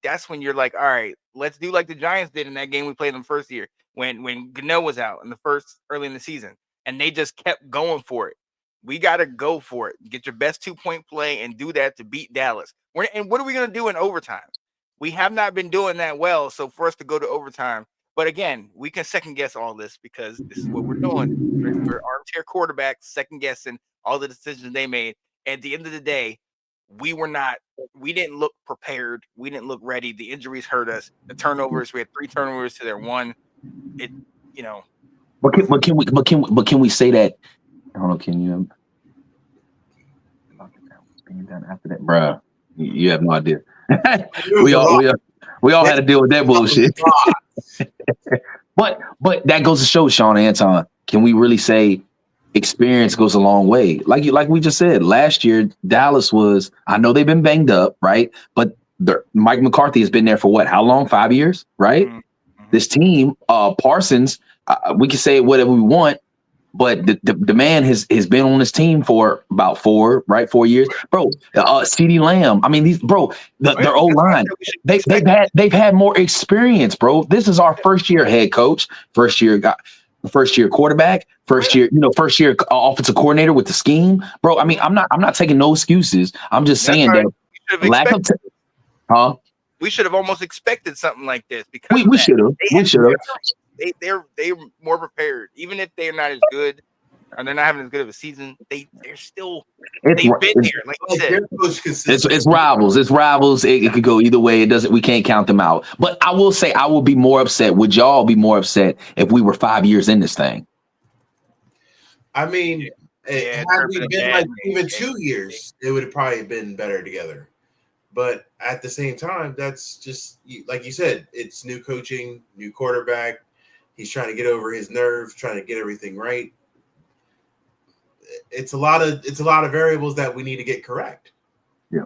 that's when you're like, all right, let's do like the Giants did in that game we played in the first year when Gano was out in the early in the season, and they just kept going for it. We got to go for it. Get your best 2-point play and do that to beat Dallas. And what are we going to do in overtime? We have not been doing that well. So for us to go to overtime, but again, we can second guess all this because this is what we're doing. We're armchair quarterbacks, second guessing all the decisions they made. At the end of the day, we didn't look prepared. We didn't look ready. The injuries hurt us. The turnovers, we had 3 turnovers to their 1. But can we say that? I don't know. Can you? Being done after that, bro. You have no idea. we all had to deal with that bullshit. But that goes to show, Sean Anton. Can we really say experience goes a long way? Like we just said, last year Dallas was. I know they've been banged up, right? But Mike McCarthy has been there for what? How long? 5 years, right? Mm-hmm. This team, Parsons. We can say whatever we want. But the man has been on this team for about 4 years, bro. CeeDee Lamb. I mean, their O-line. They've had more experience, bro. This is our first year head coach, first year quarterback, first year offensive coordinator with the scheme, bro. I mean, I'm not taking no excuses. I'm just saying that we should have almost expected something like this because we should have. They're more prepared, even if they're not as good or they're not having as good of a season. They've been here, like you said. It's rivals. It's rivals. It could go either way. It doesn't. We can't count them out. But I will say, I will be more upset. Would y'all be more upset if we were 5 years in this thing? I mean, had we been like even 2 years, it would have probably been better together. But at the same time, that's just like you said. It's new coaching, new quarterback. He's trying to get over his nerve, trying to get everything right. It's a lot of variables that we need to get correct. Yeah,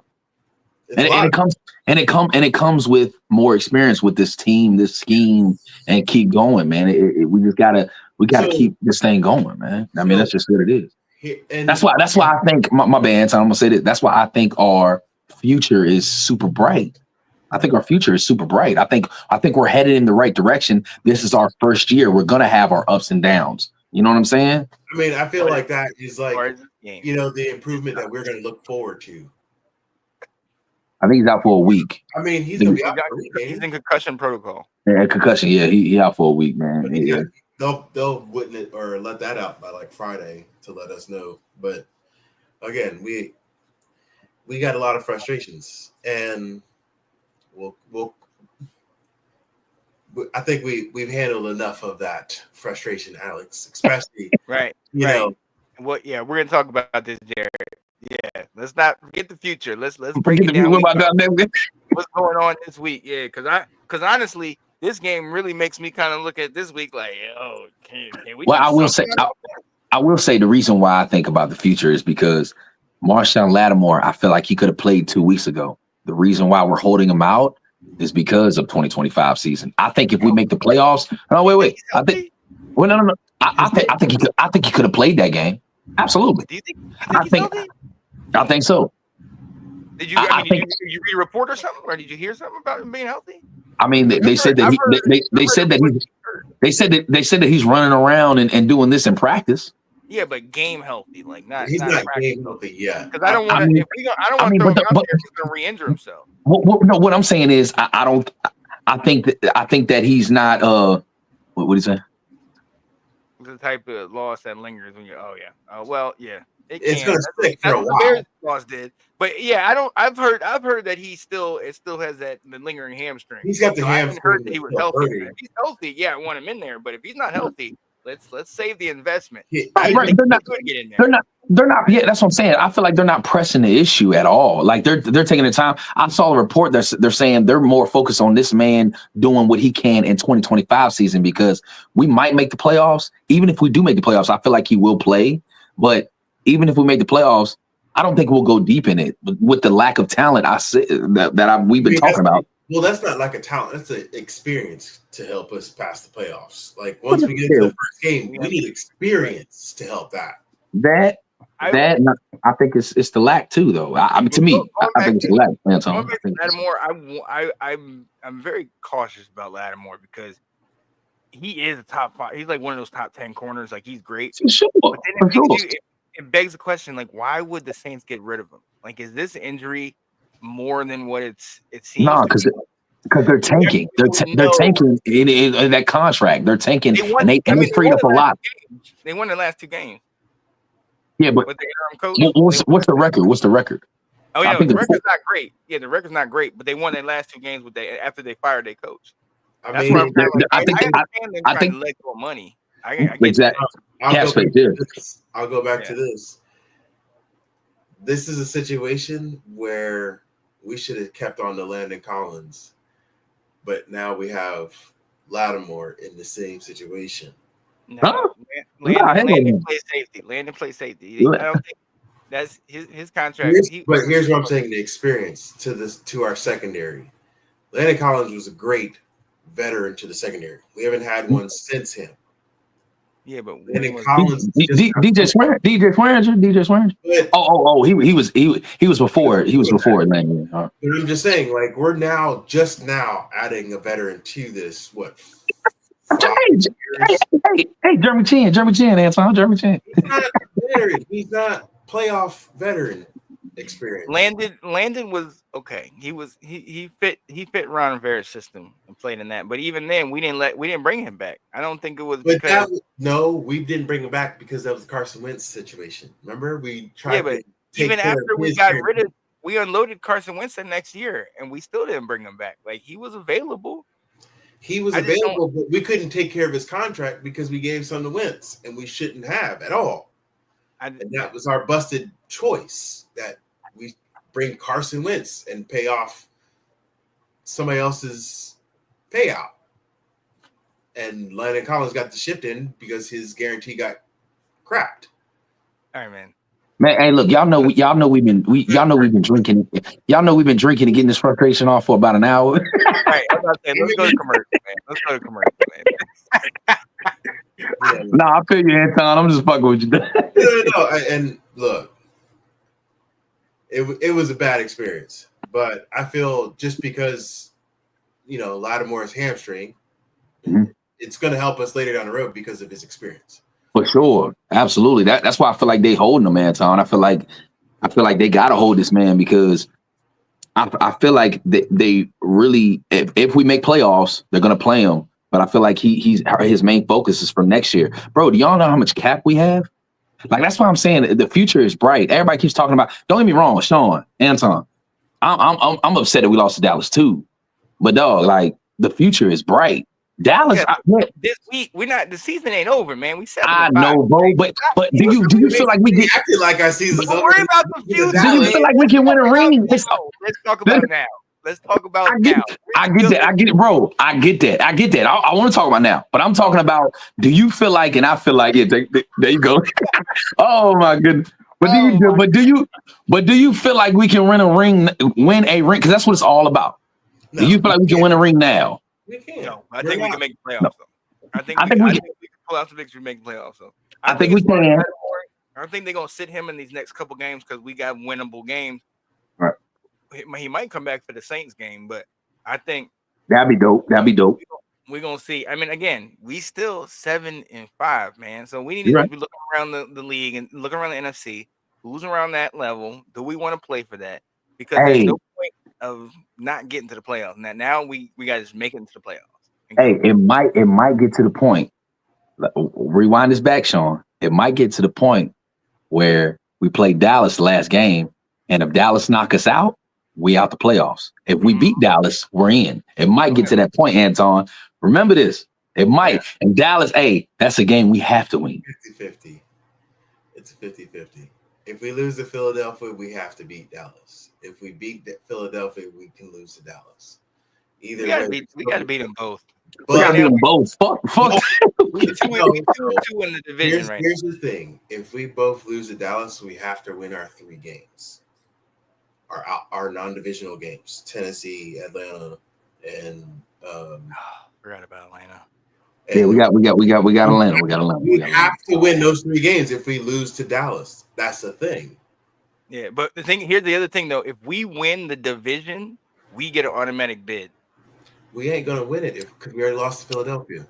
it comes with more experience with this team, this scheme, and keep going, man. We gotta keep this thing going, man. I mean, that's just what it is. And that's why I think my bad. I'm gonna say that. That's why I think our future is super bright. I think our future is super bright. I think we're headed in the right direction. This is our first year. We're gonna have our ups and downs. You know what I'm saying? I mean, I feel like that is like, the improvement that we're gonna look forward to. I think he's out for a week. I mean, he's gonna be out for a week. He's in concussion protocol. Yeah, concussion. Yeah, he out for a week, man. Yeah. They'll witness or let that out by like Friday to let us know. But again, we got a lot of frustrations, and I think we've handled enough of that frustration, Alex. Especially right. We're gonna talk about this, Jared. Yeah, let's not forget the future. Let's break it down. What's going on this week? Yeah, because honestly, this game really makes me kind of look at this week like, oh, can we? Well, I will say the reason why I think about the future is because Marshawn Lattimore, I feel like he could have played 2 weeks ago. The reason why we're holding him out is because of 2025 season. I think if we make the playoffs, no. I think he could have played that game. Absolutely. Do you think I think so. Did you read a report or something, or did you hear something about him being healthy? I mean, they said that they said that he's running around and doing this in practice. Yeah, but game healthy, like not He's not practice game healthy yet. because I don't want to. mean- I don't want to throw him out but- there. He's going to re-injure himself. No, what I'm saying is I don't. I think that he's not. What did he say? The type of loss that lingers when you're. Oh yeah. Well, yeah. It's going to stick for a That's what while. Bears loss did. But yeah, I don't. I've heard that it still has the lingering hamstring. He's got the I haven't hamstring. heard that he was healthy. If he's healthy, yeah, I want him in there. But if he's not healthy, let's save the investment. Right, they're not. Get in there. They're not. Yeah, that's what I'm saying. I feel like they're not pressing the issue at all. Like they're taking the time. I saw a report that they're saying they're more focused on this man doing what he can in 2025 season because we might make the playoffs. Even if we do make the playoffs, I feel like he will play. But even if we make the playoffs, I don't think we'll go deep in it with the lack of talent. We've been talking about. Well, that's not like a talent. That's an experience to help us pass the playoffs. Like once we get to the first game, we need experience to help that. I think it's the lack too, though. I mean, to me, I think it's the lack. Lattimore, I'm very cautious about Lattimore because he is a top 5. He's like one of those top 10 corners. Like he's great. Sure, but then it begs the question, like, why would the Saints get rid of him? Like, is this injury more than what it seems? No, because they're tanking. They're tanking in that contract. They're tanking, and they freed up a lot. They won the last 2 games. Yeah, but what's the record? What's the record? Oh yeah, the record's not great. Yeah, the record's not great, but they won their last 2 games after they fired their coach. I That's mean, what I'm saying. Like, I think trying to let go of money. I get exactly. I'll go back to this. This is a situation where we should have kept on to Landon Collins, but now we have Lattimore in the same situation. No, Landon plays safety. Landon plays safety. I don't think that's his contract. But here's what I'm saying: the experience to our secondary. Landon Collins was a great veteran to the secondary. We haven't had one since him. Yeah, but Collins, DJ Swearinger. He was before it, man. But I'm just saying, like we're just now adding a veteran to this. What? Hey, Jeremy Chin, Anton, Jeremy Chin. He's not veteran. He's not playoff veteran experience. Landon was okay. He fit Ron Rivera's system and played in that. But even then, we didn't bring him back. I don't think it was because we didn't bring him back because that was the Carson Wentz situation. Remember, we tried. Yeah, but even after we unloaded Carson Wentz the next year, and we still didn't bring him back. Like he was available. He was available, but we couldn't take care of his contract because we gave some to Wentz, and we shouldn't have at all. And that was our busted choice that we bring Carson Wentz and pay off somebody else's payout. And Landon Collins got the shift in because his guarantee got cracked. All right, man. Man, hey, look, y'all know we've been drinking. Y'all know we've been drinking and getting this frustration off for about an hour. Right, I was about to say, let's go to commercial, man. Nah, I feel you, Anton. I'm just fucking with you. No, and look, it was a bad experience, but I feel just because Lattimore's hamstring, it's going to help us later down the road because of his experience. For sure, absolutely. That's why I feel like they holding him, Anton. I feel like they gotta hold this man because I feel like they really, if we make playoffs, they're gonna play him. But I feel like his main focus is for next year, bro. Do y'all know how much cap we have? Like that's why I'm saying the future is bright. Everybody keeps talking about. Don't get me wrong, Sean, Anton. I'm upset that we lost to Dallas too, but dog, like the future is bright. Dallas, this week the season ain't over, man. We 7-5. I know, bro, but do you feel like we get acted like our season's over? Don't worry about the future. Do you feel like we can win a ring? Let's talk about now. Let's talk about now. I get that, bro. I get that. I want to talk about now, but I'm talking about. Do you feel like, and I feel like, yeah, there you go. Oh my goodness. But do you feel like we can win a ring? Because that's what it's all about. No, do you feel like we can win a ring now? We can. No, I think we can make the playoffs. Though. I think we can pull out some victory, make the playoffs. Though. I think we can. I don't think they're gonna sit him in these next couple games because we got winnable games. Right. He might come back for the Saints game, but I think That'd be dope. That'd be dope. We're gonna see. I mean, again, we still 7-5, man. So we need You're to right. be looking around the league and looking around the NFC. Who's around that level? Do we want to play for that? Because there's Hey, no point of not getting to the playoffs. Now we got to just make it into the playoffs. and hey, go. it might get to the point. Rewind this back, Sean. It might get to the point where we play Dallas last game, and if Dallas knock us out, we out the playoffs. If we beat Dallas, we're in. It might get to that point, Anton. Remember this. It might. And Dallas, hey, that's a game we have to win. 50-50. It's 50-50. If we lose to Philadelphia, we have to beat Dallas. If we beat Philadelphia, we can lose to Dallas. Either we got to beat them both. We got to beat them both. Fuck. We 2-2 in the division right now. Here's the thing. If we both lose to Dallas, we have to win our 3 games. Our non-divisional games. Tennessee, Atlanta, and forgot about Atlanta. Yeah, we got Atlanta. We got Atlanta. We have to win those 3 games if we lose to Dallas. That's the thing. Yeah, but here's the other thing though. If we win the division, we get an automatic bid. We ain't gonna win it because we already lost to Philadelphia.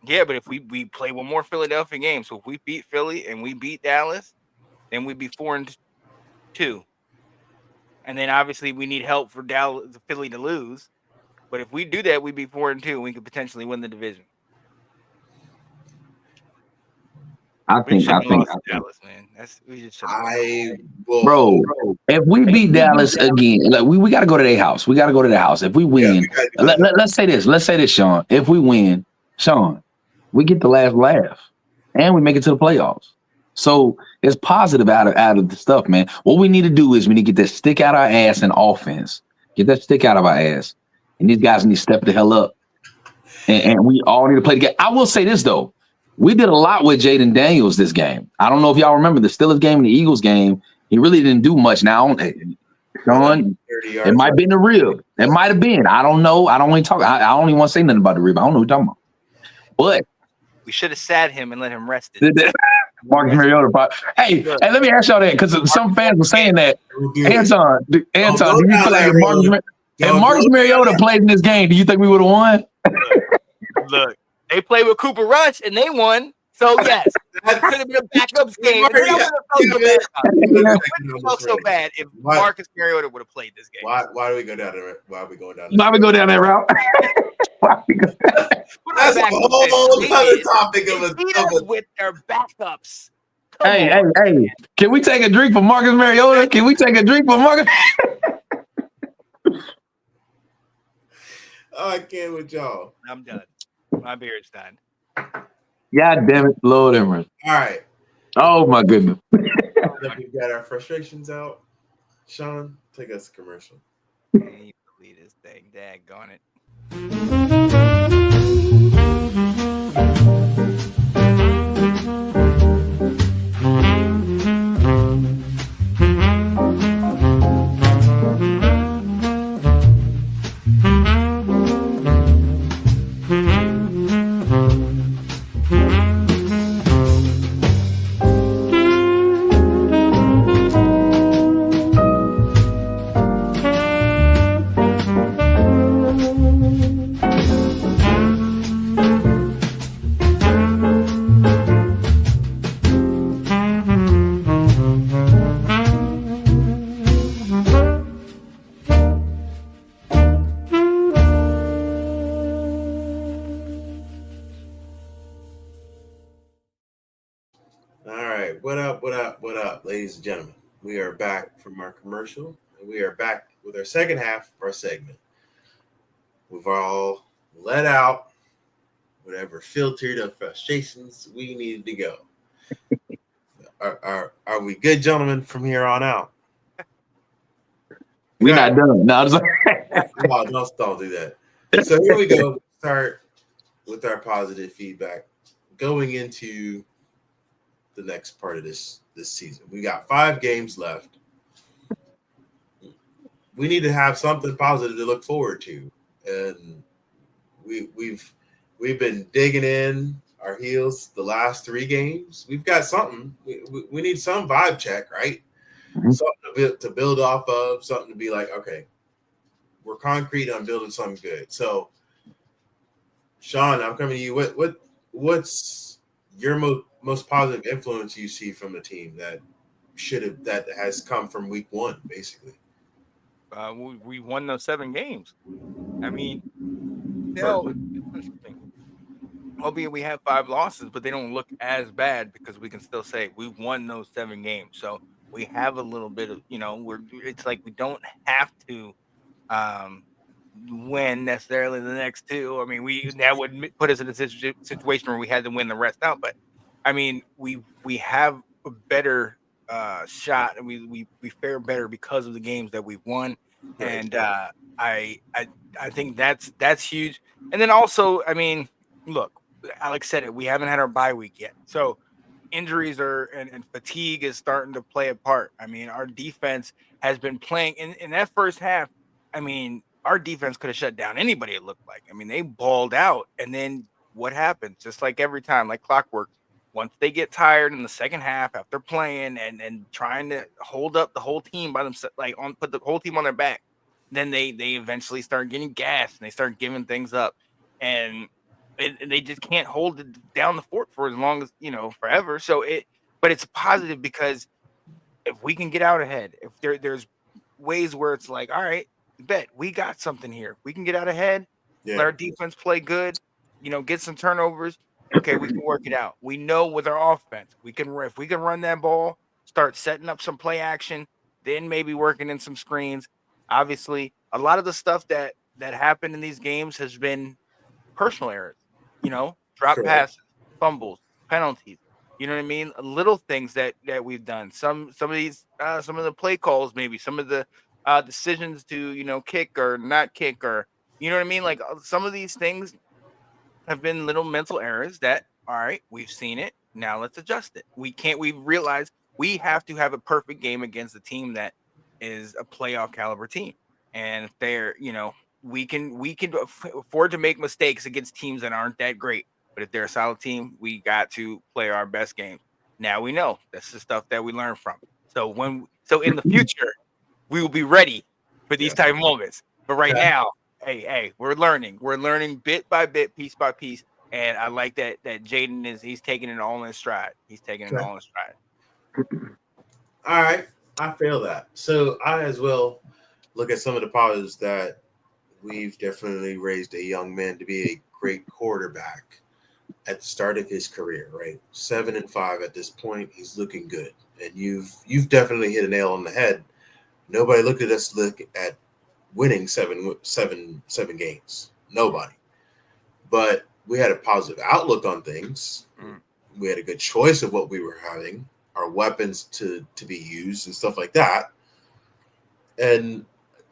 Yeah, but if we play one more Philadelphia game, so if we beat Philly and we beat Dallas, then we'd be 4-2. And then obviously we need help for Philly to lose. But if we do that, we'd be 4-2 and we could potentially win the division. I think Dallas, man. Bro, if we beat Dallas again, like we got to go to their house. We got to go to their house. If we win, let's say this. Let's say this, Sean. If we win, Sean, we get the last laugh, and we make it to the playoffs. So it's positive out of the stuff, man. What we need to do is we need to get that stick out our ass in offense. Get that stick out of our ass, and these guys need to step the hell up. And we all need to play together. I will say this though. We did a lot with Jaden Daniels this game. I don't know if y'all remember the Steelers game and the Eagles game. He really didn't do much. Now, Sean, it might have been the rib. It might have been. I don't know. I don't want to talk. I don't even want to say nothing about the rib. I don't know what you're talking about. But we should have sat him and let him rest it. Marcus Mariota. Hey, let me ask y'all that because some fans were saying that. Anton, do you feel like if Marcus Mariota played in this game, do you think we would have won? Look. They played with Cooper Rush and they won. So yes, that could have been a backups game. It would have felt so bad if Marcus Mariota would have played this game. Why do we go down there? Why are we going down? Why we go down that route? That's a whole other topic with their backups. Hey! Can we take a drink for Marcus Mariota? Can we take a drink for Marcus? I can't with y'all. I'm done. My beer is done. God damn it, Lord Emmerich. All right. Oh my goodness. We've got our frustrations out. Sean, take us to commercial. You delete this thing, daggone it. What up, ladies and gentlemen? We are back from our commercial, and we are back with our second half of our segment. We've all let out whatever filtered of frustrations we needed to go. Are we good, gentlemen, from here on out? We're not done. No, I'm sorry. Don't do that. So here we go. Start with our positive feedback going into the next part of this season. We got 5 games left. We need to have something positive to look forward to, and we've been digging in our heels the last 3 games. We've got something. We need some vibe check, right? Mm-hmm. Something to build off of. Something to be like, okay, concrete on building something good. So, Sean, I'm coming to you. What's your most positive influence you see from the team that has come from week one, basically? We won those 7 games. I mean, no, albeit we have 5 losses, but they don't look as bad because we can still say we won those 7 games. So we have a little bit of, it's like we don't have to win necessarily the next 2. I mean, that would put us in a situation where we had to win the rest out. But I mean, we have a better shot, and we fare better because of the games that we've won. Right. And I think that's huge. And then also, I mean, look, Alex said it. We haven't had our bye week yet, so injuries and fatigue is starting to play a part. I mean, our defense has been playing in that first half. I mean, our defense could have shut down anybody, it looked like. I mean, they balled out. And then what happens? Just like every time, like clockwork, once they get tired in the second half after playing and trying to hold up the whole team by themselves, put the whole team on their back, then they eventually start getting gassed and they start giving things up. And they just can't hold it down the fort for as long as, forever. But it's positive because if we can get out ahead, if there's ways where it's like, all right, bet we got something here. We can get out ahead, let our defense play good, get some turnovers. Okay, we can work it out. We know with our offense, if we can run that ball, start setting up some play action, then maybe working in some screens. Obviously, a lot of the stuff that happened in these games has been personal errors. Drop passes, fumbles, penalties. You know what I mean? Little things that we've done. Some of the play calls, maybe some of the decisions to kick or not kick, or you know what I mean. Like some of these things have been little mental errors that, all right, we've seen it. Now let's adjust it. We realize we have to have a perfect game against a team that is a playoff caliber team, and if they're we can afford to make mistakes against teams that aren't that great. But if they're a solid team, we got to play our best game. Now we know that's the stuff that we learn from. So in the future, we will be ready for these type of moments. But right now, hey, we're learning. We're learning bit by bit, piece by piece. And I like that Jaden he's taking it all in stride. He's taking it all in stride. All right. I feel that. So I as well look at some of the positives that we've definitely raised a young man to be a great quarterback at the start of his career, right? 7-5 at this point. He's looking good. And you've definitely hit a nail on the head. Nobody looked at us at winning seven games. Nobody. But we had a positive outlook on things. We had a good choice of what we were having, our weapons to be used and stuff like that. And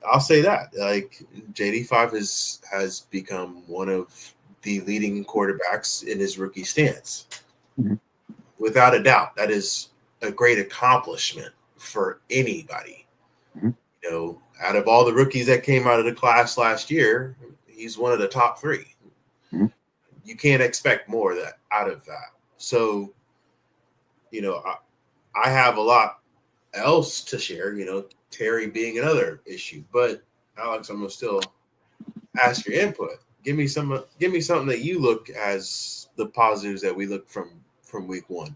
I'll say that, like, JD5 has become one of the leading quarterbacks in his rookie stance. Mm-hmm. Without a doubt, that is a great accomplishment for anybody. Mm-hmm. Out of all the rookies that came out of the class last year, he's one of the top 3. Mm-hmm. You can't expect more out of that. So, I have a lot else to share, Terry being another issue. But Alex, I'm gonna still ask your input. Give me something that you look as the positives that we look from week one.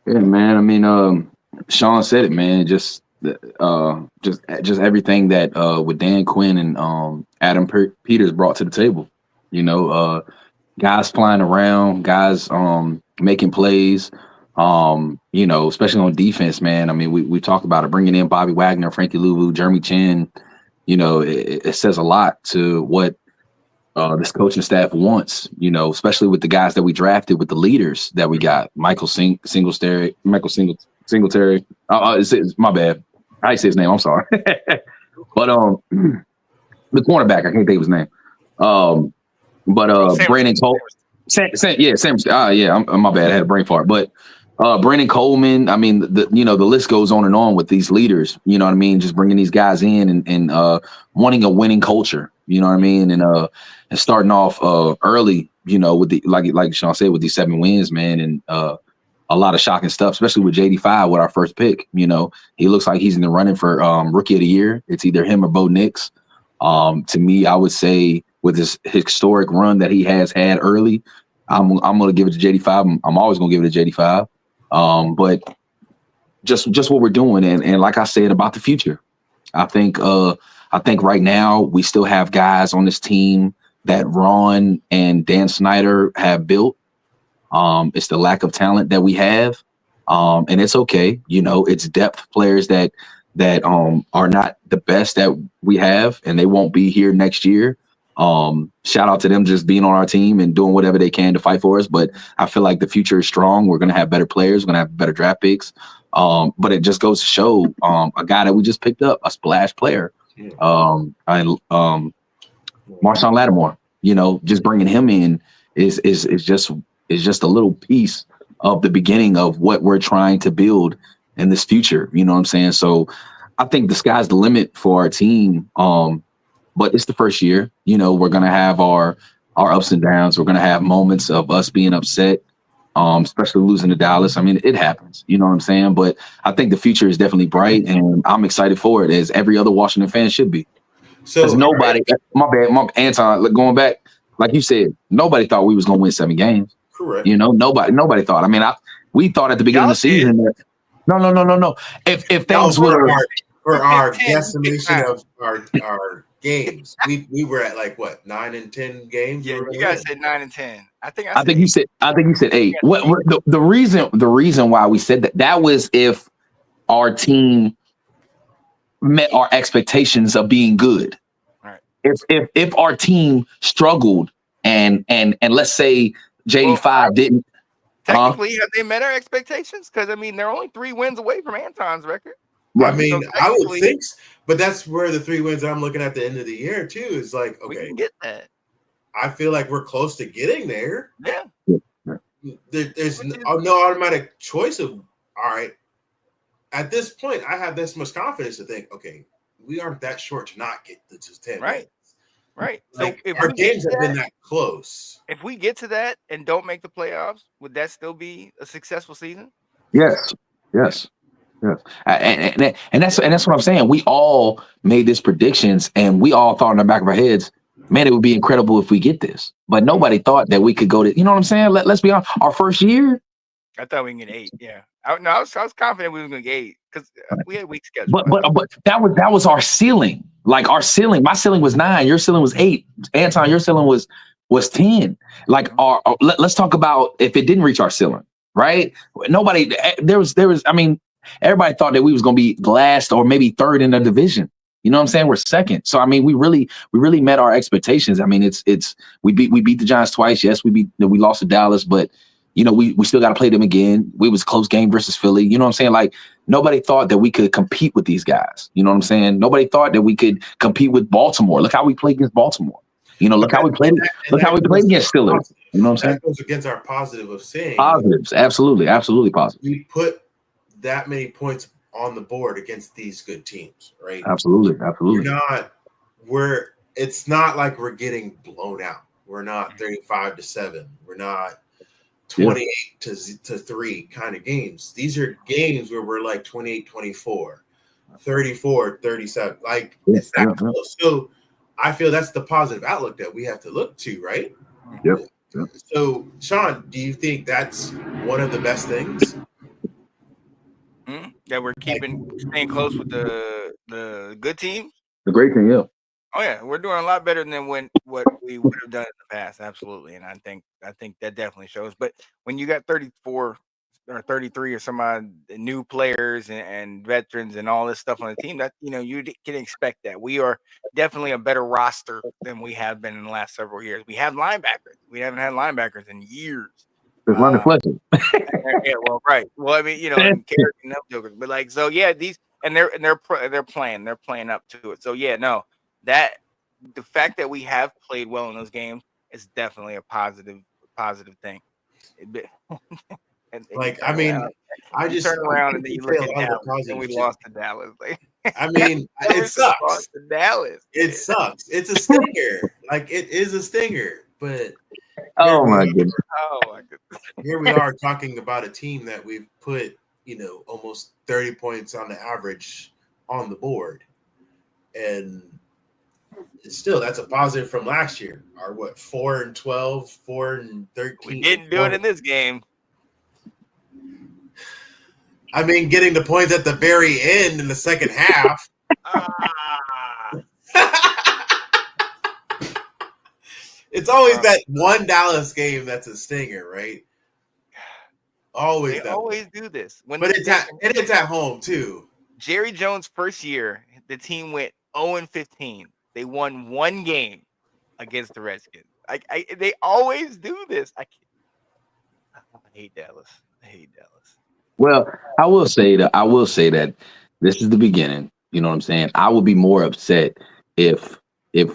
Yeah, man. I mean, Sean said it, man. Just everything that with Dan Quinn and Adam Peters brought to the table. Guys flying around, guys making plays. Especially on defense, man. I mean, we talked about it, bringing in Bobby Wagner, Frankie Louvu, Jeremy Chin. It says a lot to what this coaching staff wants, especially with the guys that we drafted, with the leaders that we got. Michael Singletary. It's my bad. I say his name. I'm sorry. But the cornerback, I can't think of his name. Brandon Cole. My bad. I had a brain fart. But Brandon Coleman, I mean, the list goes on and on with these leaders, you know what I mean? Just bringing these guys in and wanting a winning culture, you know what I mean? And starting off early, with the like Sean said, with these 7 wins, man. And a lot of shocking stuff, especially with JD5 with our first pick. You know, he looks like he's in the running for rookie of the year. It's either him or Bo Nix. To me, I would say with this historic run that he has had early, I'm going to give it to JD5. I'm always going to give it to JD5. But just what we're doing, and like I said about the future, I think right now we still have guys on this team that Ron and Dan Snyder have built. It's the lack of talent that we have, and it's okay. You know, it's depth players that are not the best that we have, and they won't be here next year. Shout out to them just being on our team and doing whatever they can to fight for us. But I feel like the future is strong. We're going to have better players. We're going to have better draft picks. But it just goes to show a guy that we just picked up, a splash player, Marshawn Lattimore. You know, just bringing him in is just a little piece of the beginning of what we're trying to build in this future. You know what I'm saying? So I think the sky's the limit for our team. But it's the first year. You know, we're going to have our ups and downs. We're going to have moments of us being upset, especially losing to Dallas. I mean, it happens. You know what I'm saying? But I think the future is definitely bright, and I'm excited for it, as every other Washington fan should be. So nobody, my Anton, going back, like you said, nobody thought we was going to win 7 games. Correct. You know, nobody thought. I mean, we thought at the beginning of the season that no. If things were for our guesstimation of our games, we were at like what 9 and 10 games. Yeah, you guys said 9 and 10. I think you said 8. What the reason why we said that was if our team met our expectations of being good. Right. If our team struggled and let's say JD5 didn't. Technically, have they met our expectations? Because I mean, they're only 3 wins away from Anton's record. Right. I mean, I would think, but that's where the 3 wins I'm looking at the end of the year too is like, okay, we can get that. I feel like we're close to getting there. Yeah. There's no automatic choice of all right. At this point, I have this much confidence to think, okay, we aren't that short to not get to 10 right. wins. Right. Like, so if our games have been that close. If we get to that and don't make the playoffs, would that still be a successful season? Yes. And that's what I'm saying. We all made these predictions, and we all thought in the back of our heads, man, it would be incredible if we get this. But nobody thought that we could go to, you know what I'm saying? Let's be honest. Our first year, I thought we can get 8. Yeah. I was confident we were going to get 8 because we had a weak schedule. But that was our ceiling. Like our ceiling, my ceiling was 9. Your ceiling was 8. Anton, your ceiling was 10. Like let's talk about if it didn't reach our ceiling, right? Nobody. There was. I mean, everybody thought that we was going to be last or maybe 3rd in the division. You know what I'm saying? We're 2nd. So I mean, we really met our expectations. I mean, we beat the Giants twice. Yes, we lost to Dallas, but. You know, we still got to play them again. We was a close game versus Philly. You know what I'm saying? Like, nobody thought that we could compete with these guys. You know what I'm saying? Nobody thought that we could compete with Baltimore. Look how we played against Baltimore. You know, look how we played. Look how we played against Steelers. You know what I'm saying? That goes against our positive of saying positives. Absolutely positive. We put that many points on the board against these good teams, right? Absolutely. It's not like we're getting blown out. We're not 35-7. We're not 28 to 3 kind of games. These are games where we're like 28-24, 34-37. Like it's that close. So I feel that's the positive outlook that we have to look to, right? Yep. So Sean, do you think that's one of the best things? That we're staying close with the good teams? The great thing, yeah. Oh yeah, we're doing a lot better than what we would have done in the past. Absolutely, and I think that definitely shows. But when you got 34 or 33 or some new players and veterans and all this stuff on the team, that you can expect that we are definitely a better roster than we have been in the last several years. We have linebackers. We haven't had linebackers in years. There's London Fletcher. Yeah, well, right. Well, I mean, and Carrick and them jokers, but like, so yeah, they're playing up to it. So yeah, no. That the fact that we have played well in those games is definitely a positive thing. I just turn around and then you look at Dallas and we lost to Dallas. I mean, it sucks. Lost to Dallas. It sucks. It's a stinger. Like it is a stinger. But Oh my goodness. Oh my goodness. here we are talking about a team that we've put, almost 30 points on the average on the board. And still, that's a positive from last year. Our 4-12, 4-13. We didn't do it in this game. I mean, getting the points at the very end in the second half. It's always that one Dallas game that's a stinger, right? Always. They always do this. But it's at home too. Jerry Jones' first year, the team went 0-15. They won one game against the Redskins. They always do this. I hate Dallas. Well, I will say that this is the beginning. You know what I'm saying? I would be more upset if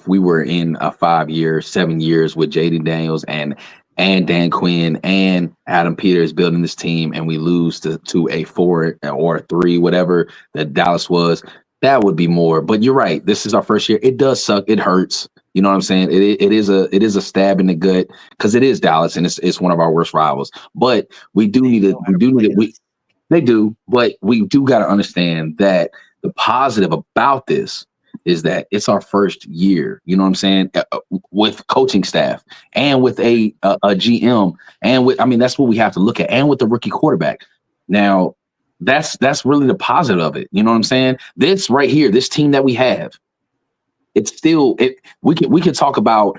we were in a 5 year, 7 years with Jaden Daniels and Dan Quinn and Adam Peters building this team, and we lose to a 4 or a 3, whatever that Dallas was. That would be more. But you're right. This is our first year. It does suck. It hurts. You know what I'm saying? It is a stab in the gut because it is Dallas and it's one of our worst rivals. But we do need to. They do, but we do got to understand that the positive about this is that it's our first year, you know what I'm saying, with coaching staff and with a GM and that's what we have to look at, and with the rookie quarterback. Now, that's really the positive of it. You know what I'm saying? This right here, this team that we have, it's still we can talk about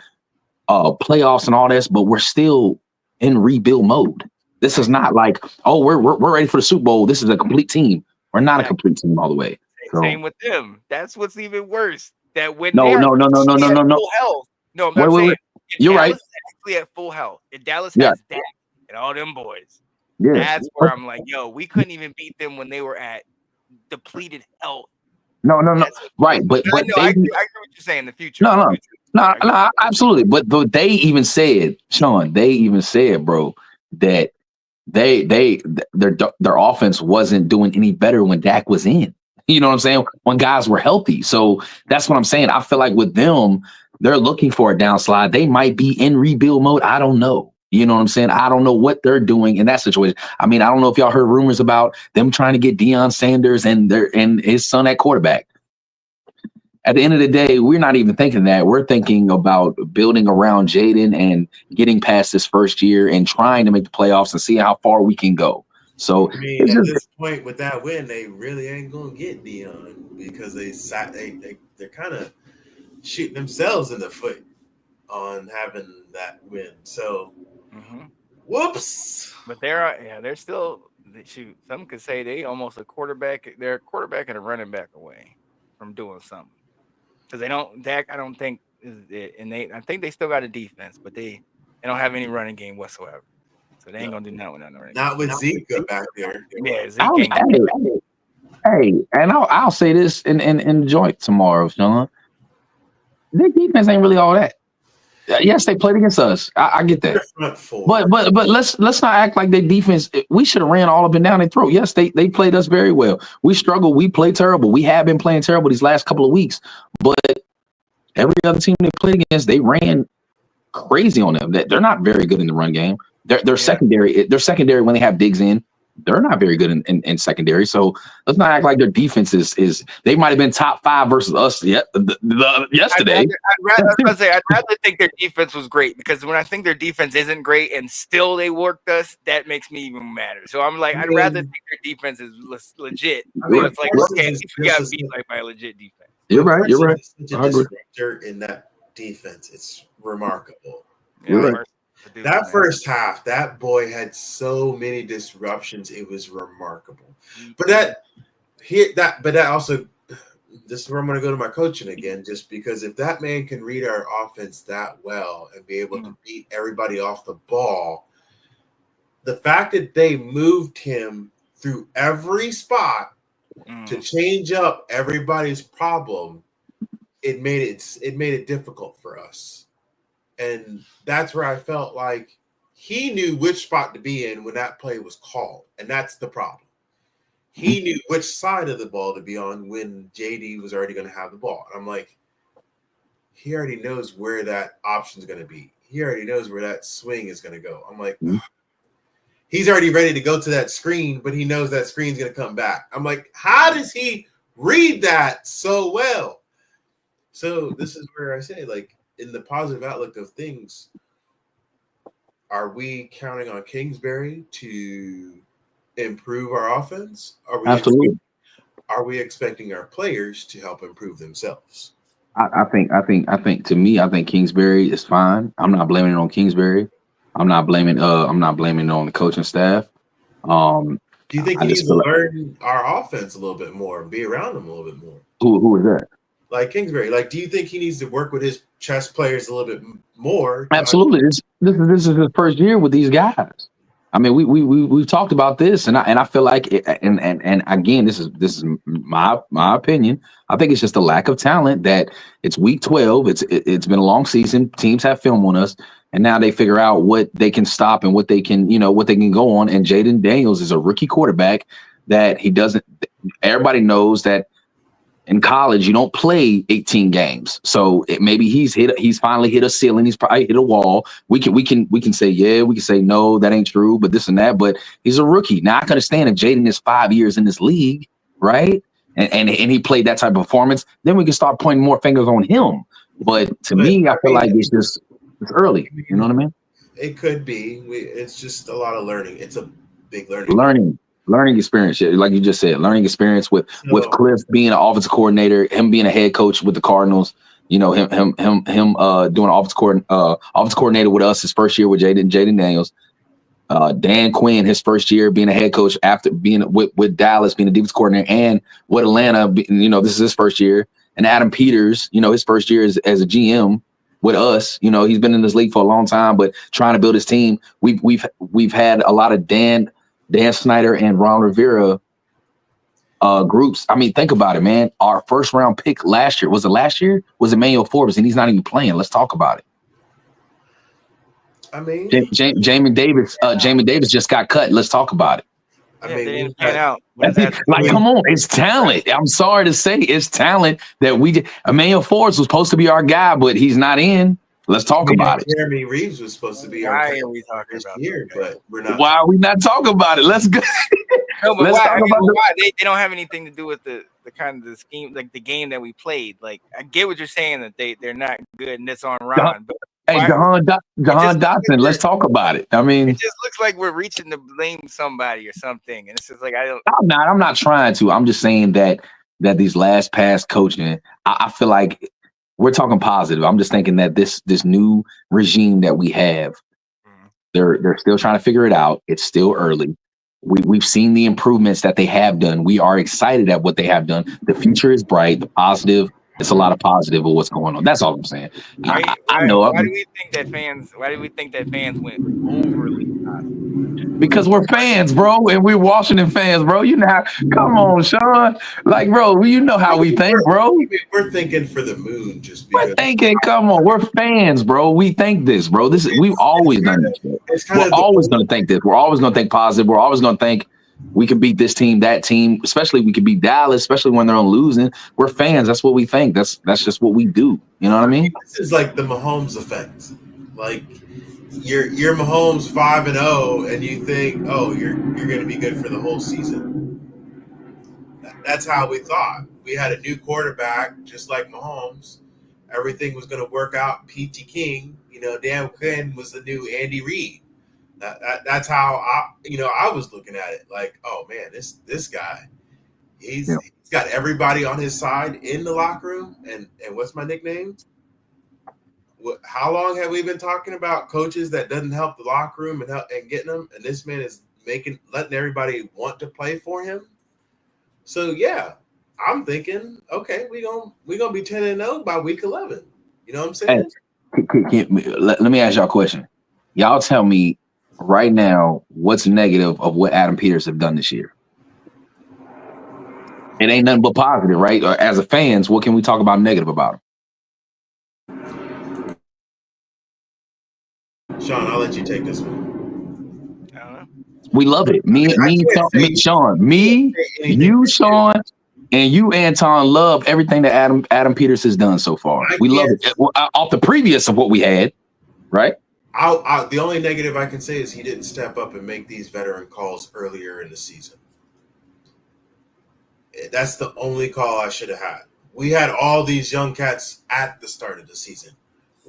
playoffs and all this, but we're still in rebuild mode. This is not like, oh, we're ready for the Super Bowl. This is a complete team. We're not a complete team all the way. So. Same with them. That's what's even worse. That when no. full health. No, I'm not saying. Wait. You're Dallas right. Is actually at full health. If Dallas has Dak and all them boys, that's where I'm like, yo, we couldn't even beat them when they were at depleted health. No. Right, but I know. I agree what you're saying in the future. No, absolutely. But they even said, Sean, bro, that their offense wasn't doing any better when Dak was in. You know what I'm saying? When guys were healthy. So that's what I'm saying. I feel like with them, they're looking for a downslide. They might be in rebuild mode. I don't know. You know what I'm saying? I don't know what they're doing in that situation. I mean, I don't know if y'all heard rumors about them trying to get Deion Sanders and his son at quarterback. At the end of the day, we're not even thinking that. We're thinking about building around Jaden and getting past this first year and trying to make the playoffs and see how far we can go. So at this point with that win, they really ain't gonna get Deion because they're kind of shooting themselves in the foot on having that win. So whoops. But they're still shoot. Some could say they almost they're a quarterback and a running back away from doing something. Because they don't, Dak, I don't think is it, and I think they still got a defense, but they don't have any running game whatsoever. So they ain't gonna do nothing with that. Not with Zeke back there. Yeah, Zeke ain't. Hey, and I'll say this in joint tomorrow, Sean. Their defense ain't really all that. Yes, they played against us. I get that. But let's not act like their defense. We should have ran all up and down their throat. Yes, they played us very well. We struggled. We played terrible. We have been playing terrible these last couple of weeks. But every other team they played against, they ran crazy on them. They're not very good in the run game. They're secondary. They're secondary when they have Diggs in. They're not very good in secondary. So let's not act like their defense is. They might have been top 5 versus us yesterday. I'd rather think their defense was great, because when I think their defense isn't great and still they worked us, that makes me even madder. So I'm like, I'd rather think their defense is legit. So it's like, okay, we got beat by a legit defense. You're right. I agree. In that defense, it's remarkable. You're right. That first half, that boy had so many disruptions. It was remarkable. But that also, this is where I'm going to go to my coaching again, just because if that man can read our offense that well and be able to beat everybody off the ball, the fact that they moved him through every spot to change up everybody's problem, it made it difficult for us. And that's where I felt like he knew which spot to be in when that play was called. And that's the problem. He knew which side of the ball to be on when JD was already going to have the ball. And I'm like, he already knows where that option is going to be. he already knows where that swing is going to go. I'm like, Mhm. he's already ready to go to that screen, but he knows that screen's going to come back. I'm like, how does he read that so well? So this is where I say, like, in the positive outlook of things, are we counting on Kingsbury to improve our offense? Absolutely. Are we expecting our players to help improve themselves? I think to me, I think Kingsbury is fine. I'm not blaming it on Kingsbury. I'm not blaming it on the coaching staff. Do you think I he needs just to feel like, learn our offense a little bit more and be around him a little bit more? who is that? Like Kingsbury, like, do you think he needs to work with his chess players a little bit more? Absolutely. This is his first year with these guys. I mean, we've talked about this, and I feel like and again, this is my opinion. I think it's just a lack of talent. That it's week 12. It's been a long season. Teams have film on us, and now they figure out what they can stop and what they can go on. And Jaden Daniels is a rookie quarterback that he doesn't. Everybody knows that in college, you don't play 18 games. So maybe he's finally hit a ceiling. He's probably hit a wall. We can say, yeah, we can say, no, that ain't true, but this and that. But he's a rookie. Now I can understand if Jaden is 5 years in this league, right? And he played that type of performance, then we can start pointing more fingers on him. But to me, I feel like it's early. You know what I mean? It could be. It's just a lot of learning. It's a big learning. Learning experience, like you just said, learning experience with Cliff being an offensive coordinator, him being a head coach with the Cardinals. You know, him doing offensive coordinator with us his first year with Jaden Daniels. Dan Quinn, his first year being a head coach after being with Dallas, being a defensive coordinator, and with Atlanta. You know, this is his first year. And Adam Peters, you know, his first year as a GM with us. You know, he's been in this league for a long time, but trying to build his team. We've had a lot of Dan Snyder and Ron Rivera groups. I mean, think about it, man. Our first round pick last year, was Emmanuel Forbes, and he's not even playing. Let's talk about it. I mean, Jamie Davis just got cut. Let's talk about it. I Yeah, mean, they didn't pan out. What does that Like, do? come on, it's talent. I'm sorry to say, it's talent that Emmanuel Forbes was supposed to be our guy, but he's not in. Let's talk about it. Jeremy Reeves was supposed to be our Why are we talking this about year, that? but we're not. Why are we not talking about it? Let's go. No, but Let's why? talk I mean, about why? They don't have anything to do with the kind of the scheme, like the game that we played. Like, I get what you're saying, that they're not good and it's on Ron. But Hey, Jahan Dotson, let's talk about it. I mean, it just looks like we're reaching to blame somebody or something, and it's just like I'm not trying to. I'm just saying that these last past coaching, I feel like we're talking positive. I'm just thinking that this new regime that we have, they're still trying to figure it out. It's still early. We've seen the improvements that they have done. We are excited at what they have done. The future is bright. The positive. It's a lot of positive of what's going on. That's all I'm saying. I know. Why do we think that fans went overly positive? Because we're fans, bro, and we're Washington fans, bro. You know how, come on, Sean. Like, bro, you know how we think, bro. We're thinking for the moon just because. We're thinking, come on, we're fans, bro. We think this, bro. We've always done this. We're always going to think this. We're always going to think positive. We're always going to think we can beat this team, that team, especially we can beat Dallas, especially when they're on losing. We're fans. That's what we think. That's just what we do. You know what I mean? This is like the Mahomes effect. Like, you're Mahomes 5-0, and you think, oh, you're going to be good for the whole season. That's how we thought. We had a new quarterback, just like Mahomes. Everything was going to work out. Peachy King, Dan Quinn was the new Andy Reid. That's how I was looking at it. Like, oh man, this guy, he's got everybody on his side in the locker room. And what's my nickname? How long have we been talking about coaches that doesn't help the locker room and getting them? And this man is letting everybody want to play for him. So yeah, I'm thinking, okay, we gonna be 10-0 by week 11. You know what I'm saying? Hey, let me ask y'all a question. Y'all tell me right now what's negative of what Adam Peters have done this year. It ain't nothing but positive, right? Or as a fans, what can we talk about negative about him? Sean, I'll let you take this one. I don't know. We love it. Sean, Sean, and you, Anton, love everything that Adam Peters has done so far. We love it. Off the previous of what we had. right? The only negative I can say is he didn't step up and make these veteran calls earlier in the season. That's the only call I should have had. We had all these young cats at the start of the season.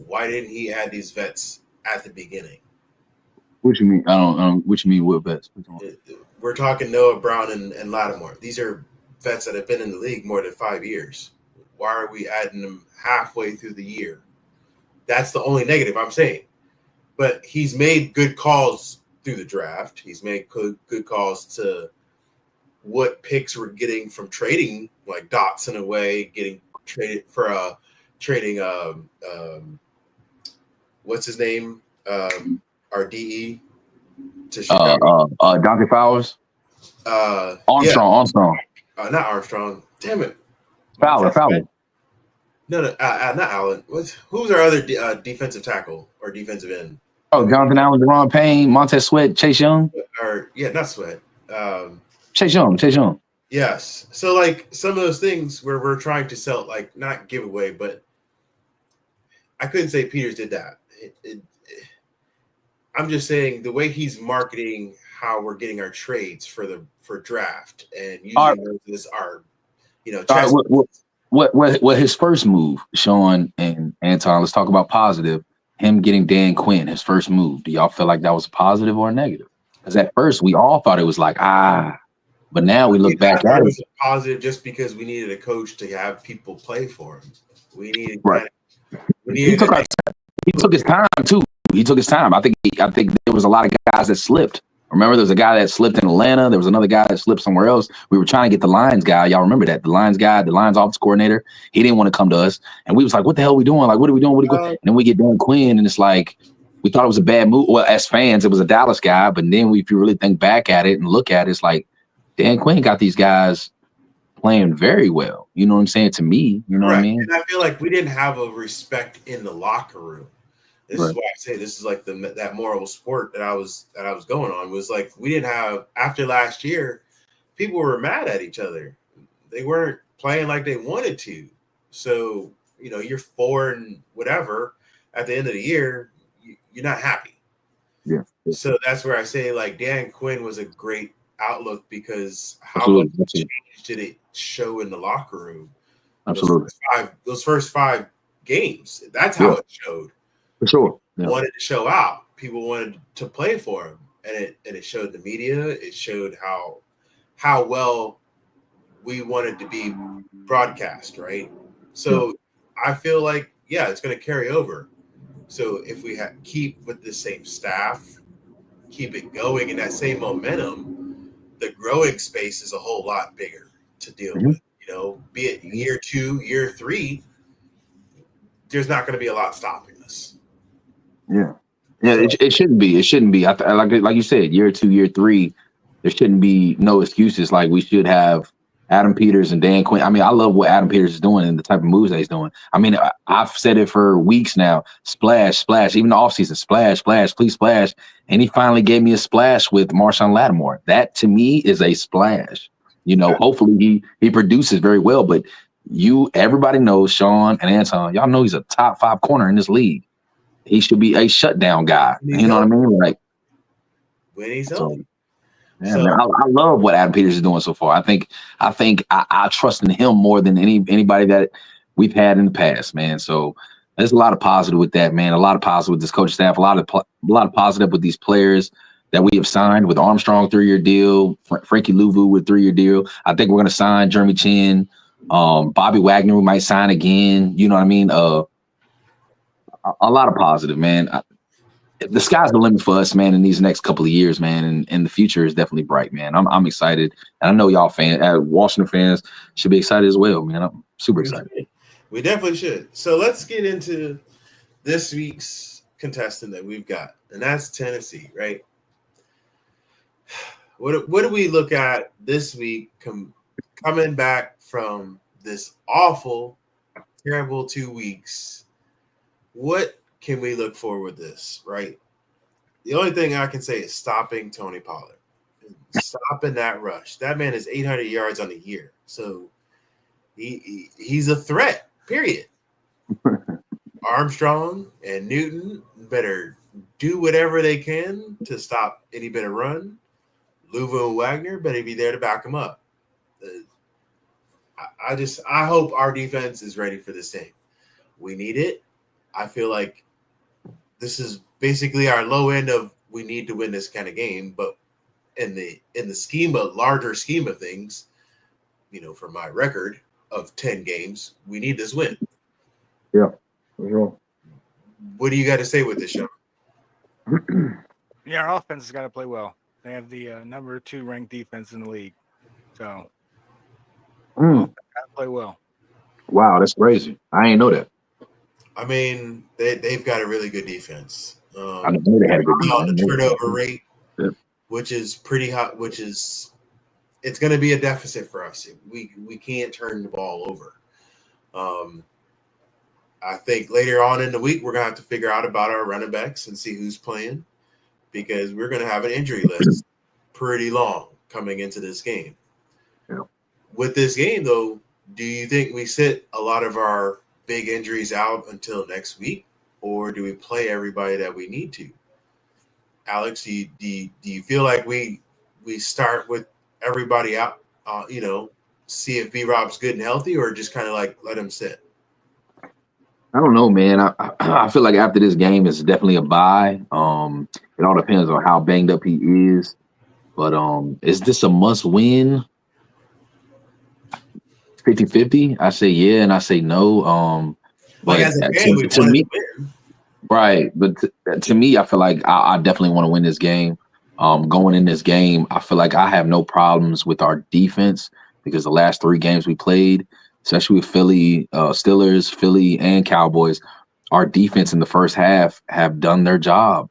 Why didn't he add these vets at the beginning? What you mean? I don't. What you mean with vets? We're talking Noah Brown and Lattimore. These are vets that have been in the league more than 5 years. Why are we adding them halfway through the year? That's the only negative I'm saying. But he's made good calls through the draft. He's made good calls to what picks we're getting from trading, like Dotson away, getting traded for trading what's his name? Our DE to Chicago. Dante Fowers. Armstrong. Not Armstrong. Damn it. Fowler. No, not Allen. Who's our other defensive tackle or defensive end? Oh, Jonathan Allen, Deron Payne, Montez Sweat, Chase Young. Not Sweat. Chase Young. Yes. So like some of those things where we're trying to sell, like not give away, but I couldn't say Peters did that. I'm just saying the way he's marketing how we're getting our trades for draft and using those as our, what his first move, Sean and Anton, let's talk about positive. Him getting Dan Quinn, his first move. Do y'all feel like that was a positive or a negative? Because at first we all thought it was like, but now we look back at it. It was a positive just because we needed a coach to have people play for him. We needed right. He took his time too. He took his time. I think there was a lot of guys that slipped. Remember, there was a guy that slipped in Atlanta. There was another guy that slipped somewhere else. We were trying to get the Lions guy. Y'all remember that? The Lions guy, the Lions office coordinator. He didn't want to come to us. And we was like, what the hell are we doing? Like, what are we doing? And then we get Dan Quinn, and it's like, we thought it was a bad move. Well, as fans, it was a Dallas guy. But then if you really think back at it and look at it, it's like, Dan Quinn got these guys playing very well. You know what I'm saying? To me, you know what I mean? And I feel like we didn't have a respect in the locker room. This is why I say this is like that moral sport that I was going on, was like we didn't have, after last year, people were mad at each other. They weren't playing like they wanted to. So, you're 4 and whatever at the end of the year, you're not happy. Yeah. So that's where I say like Dan Quinn was a great outlook, because how much change did it show in the locker room? Absolutely. Those first 5 games, that's how it showed. For sure. Wanted to show out. People wanted to play for him, and it showed the media. It showed how well we wanted to be broadcast, right? So I feel like it's going to carry over. So if we keep with the same staff, keep it going in that same momentum, the growing space is a whole lot bigger to deal with. Be it year 2, year 3, there's not going to be a lot stopping us. Yeah. It shouldn't be. It shouldn't be. Like you said, year 2, year 3, there shouldn't be no excuses. Like we should have Adam Peters and Dan Quinn. I mean, I love what Adam Peters is doing and the type of moves that he's doing. I mean, I've said it for weeks now. Splash. Even the offseason, splash, please splash. And he finally gave me a splash with Marshawn Lattimore. That to me is a splash. Hopefully he produces very well. But everybody knows Sean and Anton. Y'all know he's a top 5 corner in this league. He should be a shutdown guy. You know what I mean? Like when he's healthy. Man, I love what Adam Peters is doing so far. I think I trust in him more than anybody that we've had in the past, man. So there's a lot of positive with that, man. A lot of positive with this coaching staff. A lot of positive with these players that we have signed. With Armstrong 3-year deal, Frankie Louvu with 3-year deal. I think we're going to sign Jeremy Chin, Bobby Wagner. We might sign again. You know what I mean? A lot of positive, man. The sky's the limit for us, man, in these next couple of years, man, and the future is definitely bright, man. I'm excited, and I know y'all Washington fans should be excited as well, man. I'm super excited. We definitely should. So let's get into this week's contestant that we've got, and that's Tennessee, right? What do we look at this week coming back from this awful, terrible 2 weeks? What can we look for with this, right? The only thing I can say is stopping Tony Pollard. Stopping that rush. That man is 800 yards on the year. So he's a threat, period. Armstrong and Newton better do whatever they can to stop any bit of run. Louva and Wagner better be there to back them up. I hope our defense is ready for this thing. We need it. I feel like this is basically our low end of we need to win this kind of game, but in the larger scheme of things, for my record of 10 games, we need this win. Yeah, for sure. What do you got to say with this, Sean? Yeah, our offense has got to play well. They have the number 2 ranked defense in the league, so got to play well. Wow, that's crazy. I ain't know that. I mean, they've got a really good defense. I knew they had a good defense. On the turnover rate, yeah. which is pretty hot. It's going to be a deficit for us. We can't turn the ball over. I think later on in the week we're going to have to figure out about our running backs and see who's playing, because we're going to have an injury list pretty long coming into this game. Yeah. With this game, though, do you think we sit a lot of our big injuries out until next week, or do we play everybody that we need to? Alex, do you feel like we start with everybody out, see if B-Rob's good and healthy, or just kind of like let him sit? I don't know, man. I feel like after this game, it's definitely a bye. It all depends on how banged up he is. But is this a must win? 50-50? I say yeah, and I say no. But as a fan, to me, right. But to me, I feel like I definitely want to win this game. Going in this game, I feel like I have no problems with our defense, because the last 3 games we played, especially with Philly, Steelers, Philly, and Cowboys, our defense in the first half have done their job.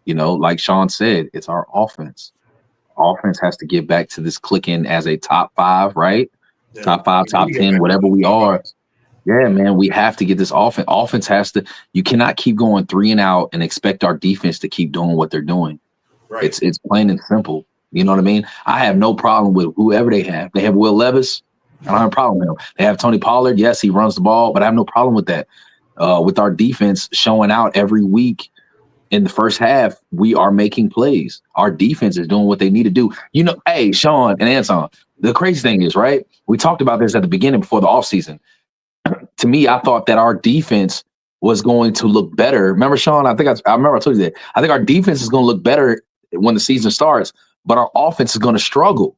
Like Sean said, it's our offense. Offense has to get back to this clicking as a top 5, right? Yeah. Top 5, top 10, whatever we are. Yeah, man, we have to get this offense. Offense has to. You cannot keep going 3 and out and expect our defense to keep doing what they're doing. Right. It's plain and simple. You know what I mean? I have no problem with whoever they have. They have Will Levis. I don't have a problem with him. They have Tony Pollard. Yes, he runs the ball, but I have no problem with that. With our defense showing out every week in the first half, we are making plays. Our defense is doing what they need to do. Hey, Sean and Anton, the crazy thing is, right? We talked about this at the beginning before the offseason. To me, I thought that our defense was going to look better. Remember, Sean? I remember I told you that. I think our defense is going to look better when the season starts, but our offense is going to struggle.